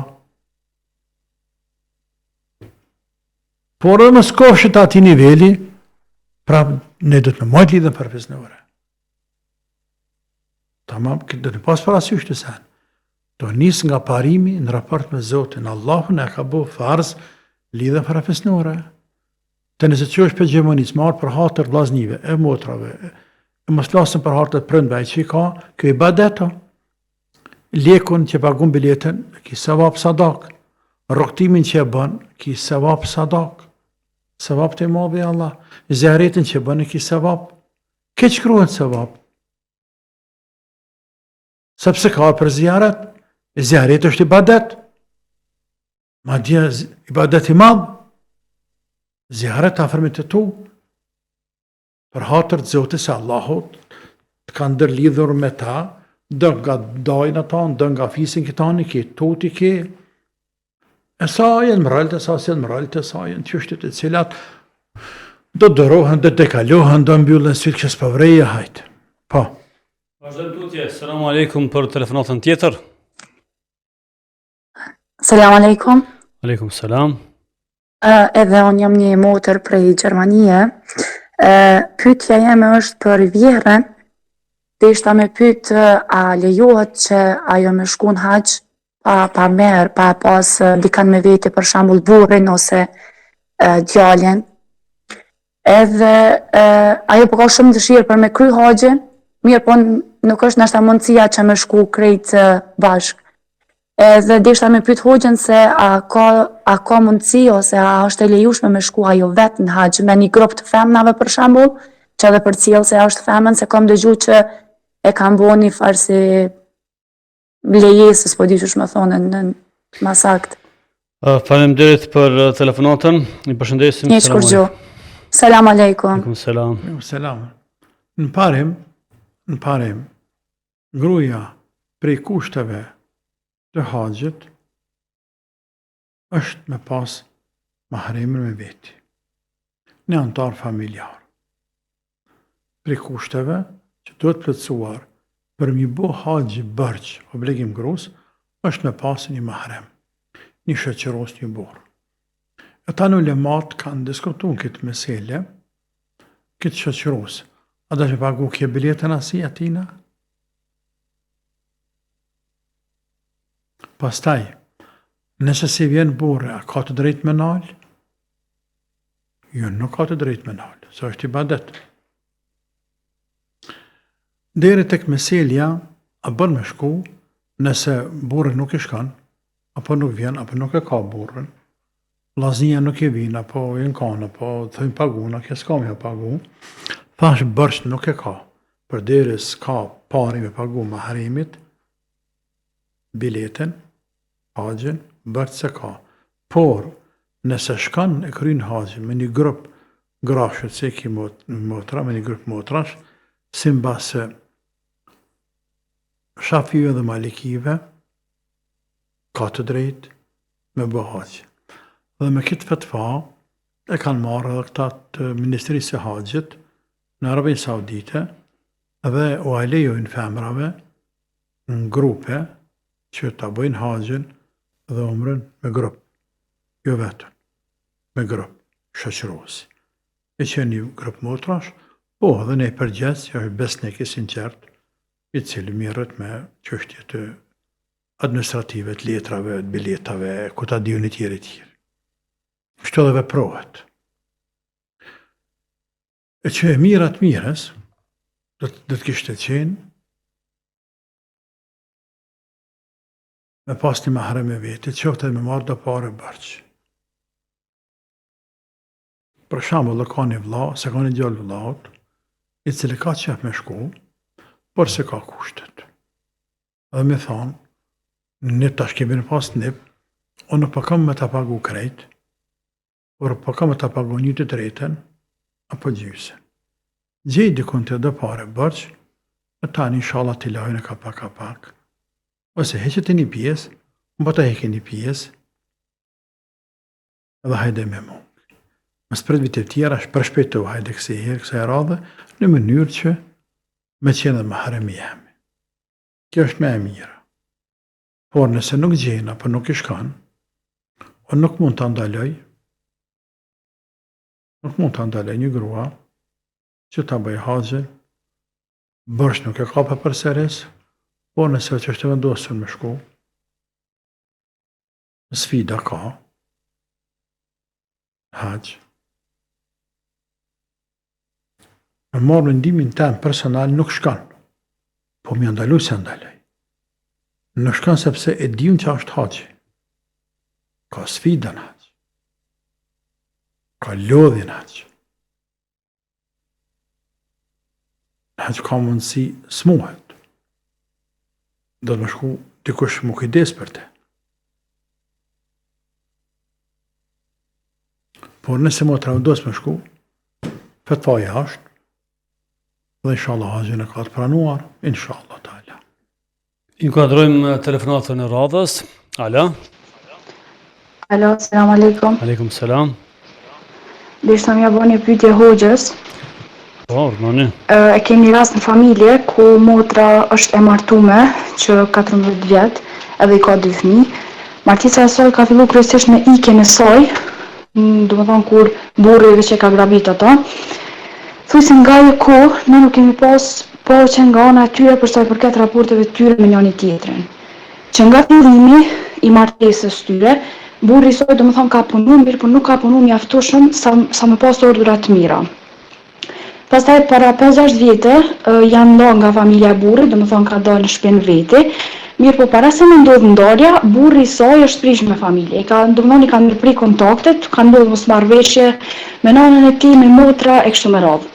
Por edhe më skofshët ati niveli, pra ne do të në majtë lidhen fare fesnore. Tamam, këtë do të pas parasysh të sen. Do njësë nga parimi në raport me Zotin. Allahun e ka bo farz lidhen fare fesnore. Të nëse që është për gjemonis, marë për hatër vlaznive, e motrave, e mos lasën për hatër prëndve, e që i ka, kjo i badeta. Lekun që pagun biletën, ki sevap sadak. Roktimin që e bën, ki sevap sadak. Sevap të i madhi Allah. Zjaretin që e bën, ki sevap. Ke që kruhen sevap? Sepse ka për zjaret, zjaret është i badet. Ma dje i badet i madhë. Zjaret afërmit të tu, për hatër të Zotit se Allahut të kanë ndërlidhur me ta, dë nga dajnë ata, dë nga fisin këtani, ki tuti ki, e sa jenë mërëllët, e sa jenë mërëllët, e sa jenë qështet e cilat, do dërohen, do dekalohen, do mbyllën svilë kësë pëvreje, hajtë. Po. Vazhdojmë tutje, selamu alaikum për telefonatën tjetër. Selam aleikum. Aleikum selam. Edhe unë jam një motër prej Gjermanie. Pyetja jeme është për vjerën, dhe ishta me pyet a lejohet që ajo me shku në haq pa merë, pa pas dikan me vete, për shambull burrin ose djalin. Edhe ajo po ka shumë dëshirë për me kry haqin, mirë po nuk është nashta mundësia që me shku krejt bashk. Edhe deshta me pyet hoxhën se a ka mundësi ose a është e lejushme me shku ajo vetë në haqë me një grup të femnave për shembull, që edhe për cilë se është femën, se kam dëgju që e kam bo një farë si lejesës, po di që shme thonë në masakt. Faleminderit për telefonatën, i përshëndesim. Një që kurgjo. Selam aleikum. Aleikum selam. Selam. Në parim, gruja prej kushteve të haqët është me pas mahremin me veti, një antar familjar. Prej kushteve që do të plëtsuar për mi bo haqë bërq, obligim grus, është me pas një mahrem, një shëqëros, një borë. E ta në ulemat kanë diskutu në këtë mesele, këtë shëqëros. A do të pagu kje biletën asi atina? Pastaj, nëse si vjen burri, a ka të drejt me nalë? Jo, nuk ka të drejt me nalë, se është ibadet. Deri tek meselja, a bën me shku, nëse burri nuk i shkan, apo nuk vjen, apo nuk e ka burrin, vllaznia nuk i vin, apo i nkan, apo thojnë paguna, kja s'ka me pagu, thash bërç nuk e ka, përderi s'ka pari me pagu mahrimit, biletin, haxhin, bërç se ka. Por, nëse shkan e kryn haxhin me një grup grashët se ki motra, me një grup motrash, si mbase Shafive dhe Malikive, ka të drejt me bë haxh. Dhe me këtë fetva, e kanë marrë edhe këta të Ministrisë së Haxhit në Arabinë Saudite dhe u alejojnë femrave në grupe që ta bëjnë haxhin dhe umrën me grup, jo vetën, me grup shoqërues. E që një grup motrash, po edhe ne përgjithë që është besnik i sinqert, i cili mirët me çështje të administrative, të letrave, të biletave, ku ta diun e tjerë. Kështu edhe veprohet. E që e mirat mirës, do të kishte qenë me pas një mahrem e vetit, qoftë edhe me marrë do pare bërç. Për shembull, ka një vlla, se ka një djalë vllaut, i cili ka qef me shku, por se ka kushtet. Dhe me thonë, ne tash kemi në pas nip, unë nuk po kam me ta pagu krejt, por po kam me ta pagu një të tretën, apo gjysën. Gjej dikun të do pare bërç, e tani inshallah t'i lajnë ka pak. Ose heqet e një pjesë, më ta heke një pjesë, edhe hajde me mungë. Më spret vite tjera, shpërshpejtu hajde kësi herë, kësa e radhe, në mënyrë që me qenë dhe mahremi jemi. Kjo është me e mira. Por nëse nuk gjenë, apo nuk i shkan, o nuk mund të ndaloj, një grua, që ta bëj haxhin, bërç nuk e ka për seres, por nëse që është vendosur me shku, sfida ka, haxh, me marrë mendimin tem personal nuk shkan, po mi ndalu se ndaloj. Nuk shkan sepse e dim që është haxhi. Ka sfida në haxh. Ka lodhin haxh. Haxh ka mundësi smuhet. Do të më shku dikush më kujdes për te. Por nëse më të vendos me shku, fetvaja është, dhe inshallah haxhin e ka të pranuar, inshallah ta'ala. Inkuadrojmë telefonatën e radhës. Alo? Alo, selam aleikum. Aleikum selam. Deshta mja bo një pyetje hoxhës. Po, urdhëni. E kemi rast në familje ku motra është e martume që 14 vjet, edhe i ka 2 fëmijë. Martica e saj ka filluar kryesisht me ikjen e saj, domethënë kur burri veç e ka grabit ato. Thuaj se nga ajo kohë ne nuk kemi pas që nga ana e tyre për sa i përket raporteve të tyre me njëri tjetrin. Që nga fillimi i martesës tyre, burri i saj domethënë ka punuar mirë, por nuk ka punuar mjaftueshëm sa me pas urdhra të mira. Pastaj para 5-6 vite janë nda nga familja e burrit, domethënë ka dalë në shtëpinë veti. Mirë, po para se më ndodh ndarja, burri i saj është prish me familje. Domethënë i kanë ndërpri kontaktet, kanë ndodhur mosmarrëveshje me nanën e tij, me motra e kështu me radhë.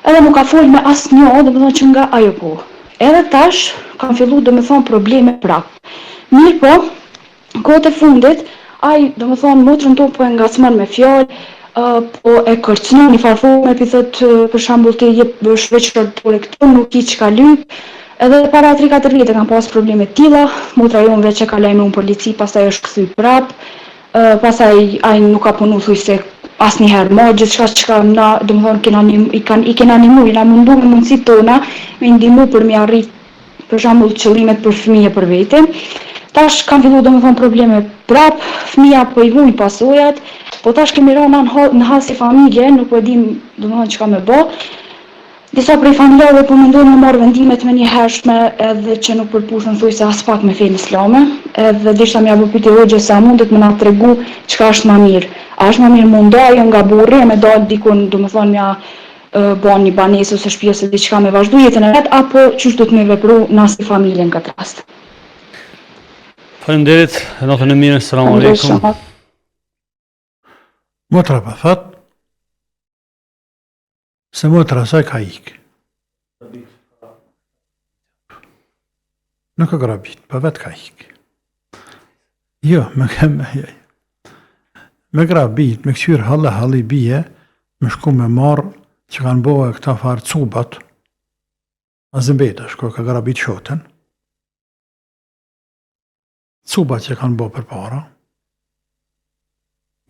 Edhe nuk ka folë me asnjë, domethënë që nga ajo kohë. Edhe tash kanë filluar domethënë probleme prap. Mirë, po kohët e fundit, ai domethënë motrën tonë po e ngacmon me fjalë, po e kërcënon një farforme, pi thot për shembull ti jep shveçor për këtu, nuk i çka lyp. Edhe para 3-4 vite kanë pas probleme të tilla, motra jonë veç e ka lajmëruar në polici, pastaj është kthy prap. Pastaj ai nuk ka punu thuj se asnjëherë më, gjithçka çka na, domethënë i kena ndihmu, na mundu me mundësitë tona me ndihmu për me arrit për shembull qëllimet për fëmijë për vete. Tash kanë filluar domethënë probleme prap, fëmia po i vujnë pasojat, po tash kemi rënë në hall si familje, nuk po dim domethënë çka më bë. Disa prej familjarëve po mendojnë me marrë vendimet me njëhershme edhe që nuk përputhën thuajse as pak me fenë islame, edhe desha m'ja bë pyetje hoxhës se a mundet më na tregu çka është më mirë. A është më mirë mu ndajë nga burri e me dalë dikun, domethënë m'ja bën një banesë ose shtëpi ose diçka me vazhdu jetën e vet, apo çysh do të më vepru na si familje në këtë rast? Faleminderit, natën e mirë, selam aleikum. Motra pa thot se motra saj ka ikë. Nuk ka grabit, pa vetë ka ikë. Jo, me grabit, me këqyr halli bije, me shku me marë që kanë bohe këta farë cubat, a zëmbeta shko ka grabit shoten, cubat që kanë bohe për para,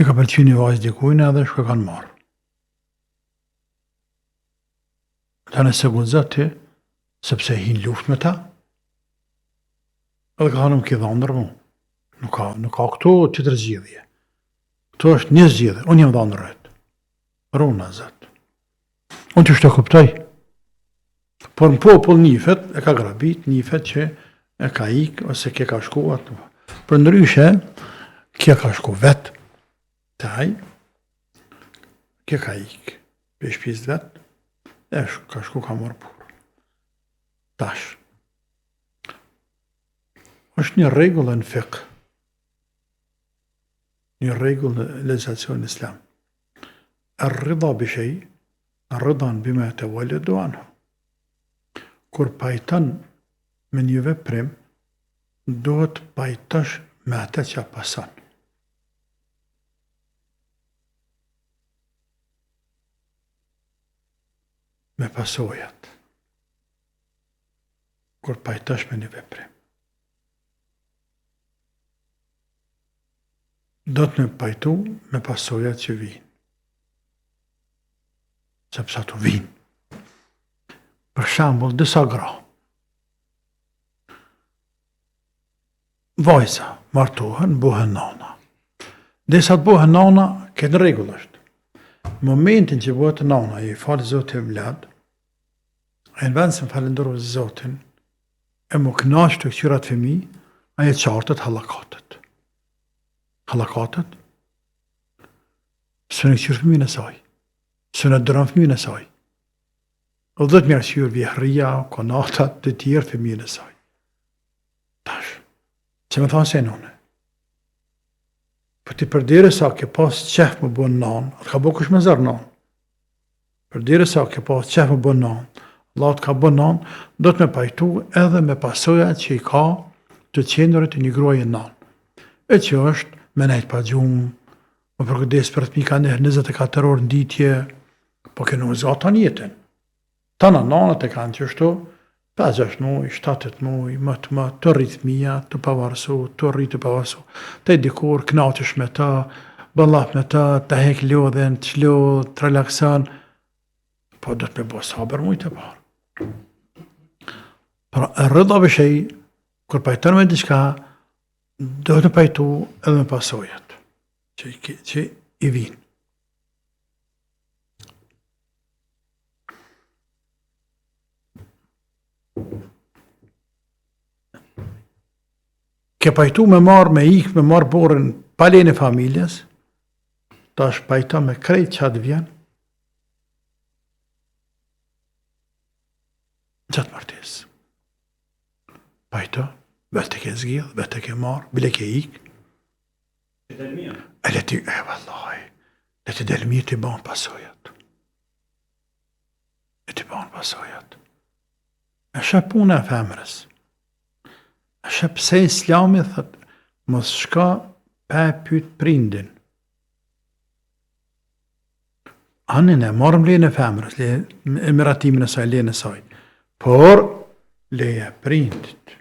i ka pëlqy një vajzë dikujnë edhe shko kanë marë. Ta nëse gudzat ti, sepse hin luft me ta, edhe ka hanëm ki dhëndër mu. Nuk ka këto që të rëzgjidhje. Këto është një zgjidhje, unë jam dhëndërët. Runa zëtë. Unë që shtë kuptoj. Por në popull njifet, e ka grabit, njifet që e ka ikë, ose kje ka shku atë. Për ndryshe, kje ka shku vetë, taj, kje ka ikë, për shpis vetë, e ka shku ka morë purë. Tash. është një rregull në fiqh, një rregull në legislacion islam. Ar-ridha bi shay, ar-ridhan bima tawalladu anhu. Kur pajton me një veprim, duhet pajtosh me atë që pason. Me pasojat. Kur pajtosh me një veprim. Do të me pajtu me pasojat që vinë. Sepse ato vinë. Për shembull, disa gra. Vajza martohen, bëhen nana. Desa të bëhen nana, këtë rregull është. Momentin që bëhet nana, i falë Zotin e vlad, e në vend se më falenderoj Zotin, e më knaqë të këqyrat fëmi, aje qartët halakatet. Halakatet, së në këqyrë fëmi në saj, së në dërën fëmi në saj, o dhe të mërë qyrë vjehria, konatat, të tjerë fëmi në saj. Tash, që me thonë se nëne, për ti përdire sa ke pas qef më bënë nanë, atë ka bëkush me zërë nanë, përdire sa ke pas qef më bënë nanë, Allah të ka bënë nanë, do të me pajtu edhe me pasojat që i ka të qendrët e një gruaje nanë. E që është me nejtë pa gjumë, më përkëdes për të mika nehë 24 orë në ditje, po kënë u zata njetën. Ta në nanët e kanë që shto, 5-6 muj, 7 muj, më të rritë mija, të pavarësu, të rritë të pavarësu, të i dikur, knaqësh me ta, bëllaf me ta, të hek lodhen, të shlodh, të relaksan, po do të me bo sabër mujtë e parë. Pra, rrëdha bëshej, kur pajton me diçka, do të pajtu edhe me pasojat, që i vinë. Ke pajtu me marë, me ikë, me marë borën palen e familjes, ta është pajta me krejt që atë vjen, gjatë martes. Pajta, vetë të ke zgjidh, vetë të ke marë, bile ke ikë. E le ti, vallaj, le ti del mirë të banë pasojat. E të banë pasojat. E shë puna e femrës. E shë pse islami thët, mos shka pe pyt prindin. Anin e marëm lejnë e femrës, e miratimin e saj, lejnë e saj. Por, leja prindit.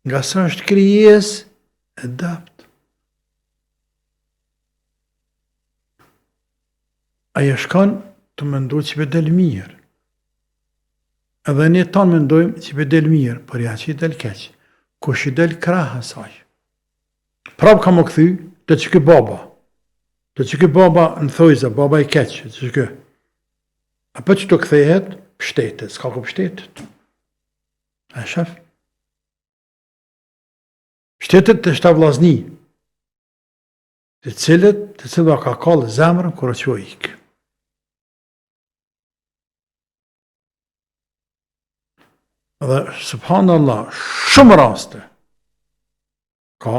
Nga sa është krijes, e dapt. Aja shkan të mendoj që be del mirë. Edhe ne tanë mendojmë që be del mirë, për ja që i del keq. Kush i del kraha saj. Prap ka më këthy, të që kë baba. Të që kë baba në thojza, baba i keq, të që kë. Apo që të kthehet, pështetet, s'ka ku pështetet. E shef? Pështetet të shta vllazni, të cilët ka kallë zemrën kur që o ikë. Dhe, subhanallah, shumë raste ka,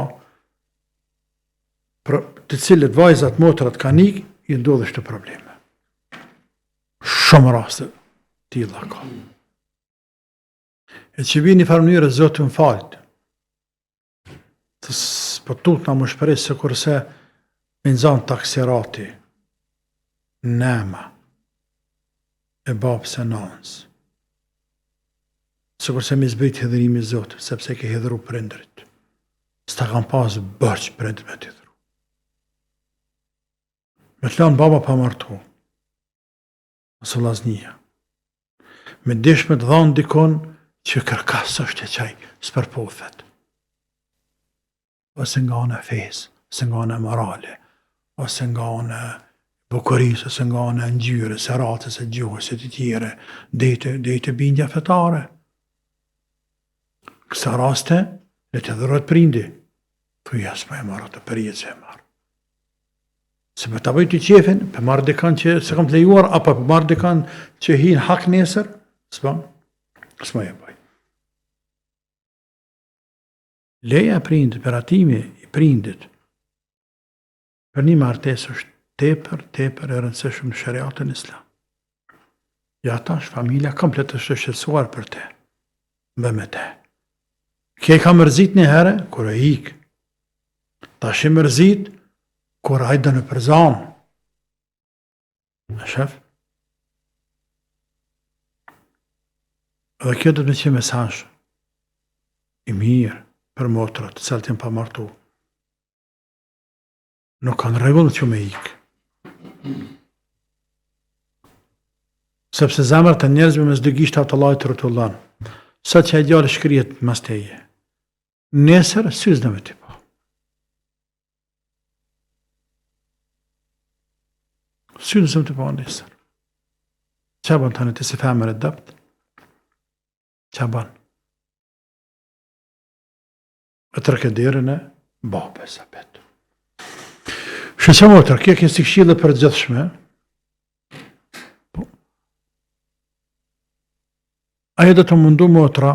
të cilët vajzat, motrat kanë ikë, i ndodhë shtë probleme. Shumë raste tilla ka. E që vini farë mënyrë, Zotë më falët, po tut na më shpresë se kurse me nëzan taksirati, nema, e babës e nanës, se kurse me zbrit hidhërimi Zotë, sepse ke hidhëru prindrit, s'ta kam pas bërç prindrit me t'hidhëru. Me t'lanë baba pa martu, ose vllaznia, me dish me të dhanë dikon që kërkas është e qaj s'përpothet. Ose nga anë e fesë, ose nga anë e morale, ose nga anë e bukurisë, ose nga anë e ngjyrës, së ratës, e gjuhës, e të tjere, dejtë bindja fetare. Kësa raste, le të dhërët prindi, thuj jasë më e marrë të përjetë se e marrë. Se për të bëjt të qefin, për marrë dikan që se kam të lejuar, apo për marrë dikan që hinë hak nesër, s'ma e bëj. Leja e prindit, përatimi i prindit, për një martesë është tepër e rëndësishme në shariatën islam. Ja tash, familja kompletësisht është shqetësuar për te, mbë me te. Kje ka mërzit një herë, kur e ikë. Tash e mërzit, kur a i dë në përzanë. A shef? Dhe kjo dhe të me që mesazh i mirë për motrat, të cilët janë pa martu. Nuk kanë rregull që me ikë. Sepse zemrat e njerëzve mes dy gishtat të Allahut rrotullon. Sa që e djalë shkrihet mas teje. Nesër syz në me ti pa. Syz në me ti pa nesër. Qa ban tani të si femër e dëpt? Qa ban? E të rëkederin e babes e petë. Shëse motër, kje kënë si këshillë për gjithshme, aje dhe të mundu motra,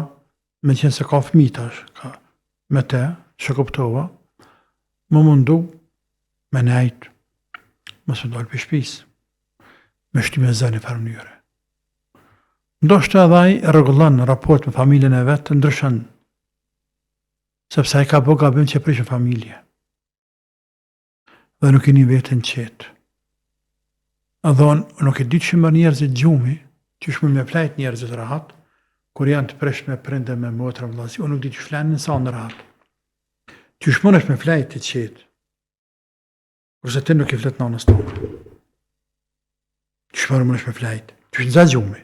me qenë se ka fmitash, me te, që kuptova, më mundu me nejtë, më së ndalë për shpis, me shty me zëni farë mënyre. Ndoshtë edhe aj rregullon në raport me familjen e vetë, ndryshën, sepse ai ka bo gabim që prishë familje. Dhe nuk i një vetën qetë. Dhe nuk i ditë që më njerëzit gjumi, që shmë me plajt njerëzit rahat, kur janë të presh me prinde me motra vllazi, unë nuk di që flenë në sanë rahat. Që shmon është me plajt të qetë, kurse ti nuk i flet nanës tonë. Që shmon është me plajt, që shë nëza gjumi.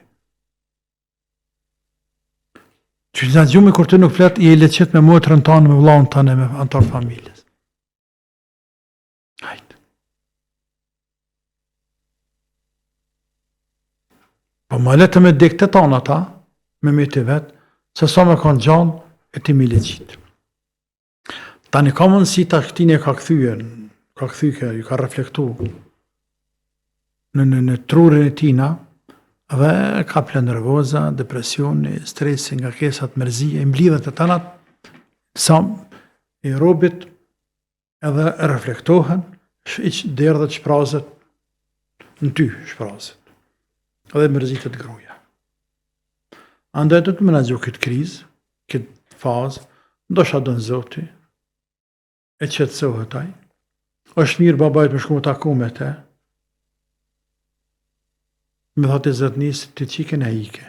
Që shë nëza gjumi kur ti nuk flet, i e leqet me motrën tanë, me vllaun tanë, me antar familjes. Hajtë. Po ma letë me dekte tanë ata, me me të vetë, se sa me kanë gjallë, e ti mi leqit. Tani ka mundësi ta këtine ka këthyke, ju ka reflektu në trurin e tina, dhe ka plan nervoza, depresioni, stresi, nga kesat, mërzije, mblidhet e tanat, sa i robit, edhe reflektohen, derdhe të shprazet, në ty shprazet, edhe mërzitet gruja. Andaj të të menagjo këtë krizë, këtë fazë, ndosha dënë Zoti, e qetësohet aj, është mirë babajt me shku më taku me te, me dhatë e zëtnisë të qiken e ike.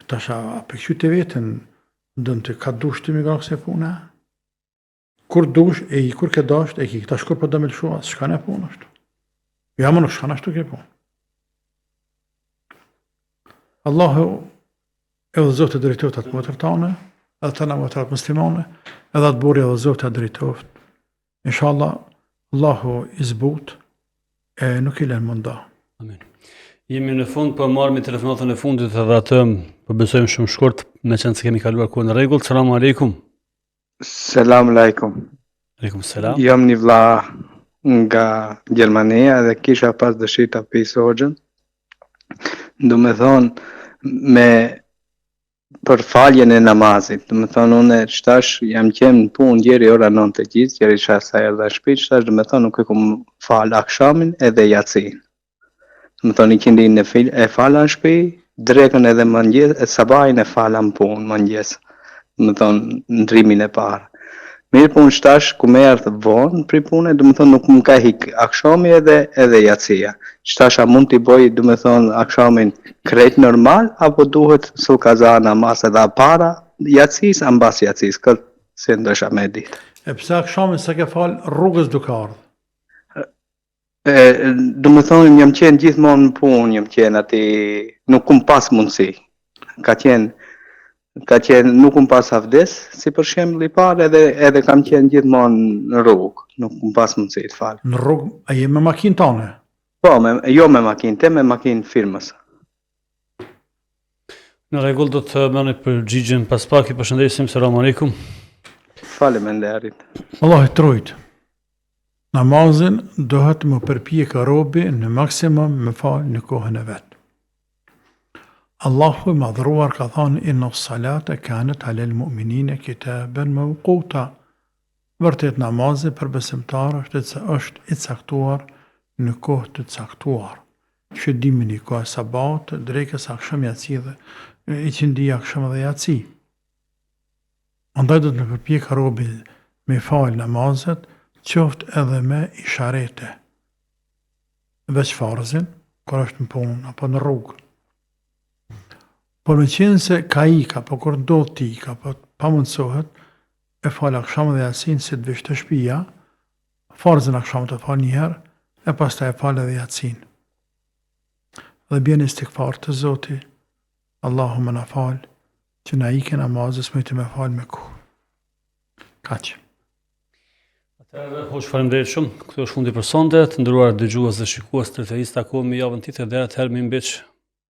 Tasha, për këshu të vetën, dënë të ka dush të migra këse puna, kur dush e i, kur ke dasht e ki, tash kur për dëmë lëshua, s'ka ne punë ashtu. Ja më nuk s'ka në ashtu ke punë. Allahu e dhe Zotë e drejtoft atë mëtër tane, edhe të në mëtërat muslimane, edhe atë buri edhe Zotë e drejtoft. Inshallah, Allahu i zbut, e nuk i len munda. Amin. Jemi në fund, po marrë me telefonatën e fundit edhe atë po besojmë shumë shkurt, me qenë se kemi kaluar kohën në rregull. Selam aleikum. Selam aleikum. Aleikum selam. Jam një vlla nga Gjermania dhe kisha pas dëshirë ta pi soxhën. Do me thonë për faljen e namazit. Do me thonë unë shtash jam qenë në punë djeri ora 9 të gjithë, djeri isha sa erdha në shtëpi, shtash do me thonë nuk e kum fal akshamin edhe yatsin. Do me thonë i kindin e fala në shtëpi, drekën edhe mëngjes, e sabahin e fala në punë mëngjes. Do me thonë ndrimin e parë. Mirë punë shtash ku me erdhë vonë pri pune, do me thonë nuk më ka hik akshami edhe yatsia. Shtash a mund t'i boj, do me thonë, akshamin krejt normal, apo duhet sul kaza namaz edhe para yatsis, ambas yatsis, këtë se ndësha me ditë. E pse akshamin se ke fal rrugës duke ardhë? Do me thonë, jam qenë gjithmonë në punë, jam qenë ati, nuk kum pas mundësi. Ka qenë nuk kum pas avdes, si për shembull i parë, edhe kam qenë gjithmonë në rrugë, nuk kum pas mundësi të falë. Në rrugë, a je me makinë tane? Po, jo me makinë, te me makinë firmës. Në rregull, do të merrni përgjigjen pas pak. I përshëndesim. Selam aleikum. Faleminderit. Allah i trojtë. Namazin dohet më përpjek robi në maksimum me falë në kohën e vetë. Allahu i madhruar ka thonë inna salata kanat alel mu'minine kitaben mawquta. Vërtet namazi për besimtarë është i caktuar në kohë të caktuar. Që dimini kohë sabat, drekës aksham yatsi dhe i qindi aksham dhe yatsi. Andaj do të më përpjek robi me falë namazet, qoftë edhe me isharete. Veç farzin, kur është në punë apo në rrugë. Por me qenë se ka ika, po kur do t'i ika, po pa mundsohet, e falë akshamë dhe yatsin si të vishë të shpia, farzin akshamë të falë njëherë, e pas ta e falë edhe yatsin. Dhe bjen istikfar të Zoti, Allahu më na falë, që na ike namazës me të me falë me ku. Kaqë. Atëherë, hoq faleminderit shumë. Këtë është fundi për sonte. Të nderuar dëgjues dhe shikues të TVI-s, takohemi javën tjetër, deri atëherë mi mbeq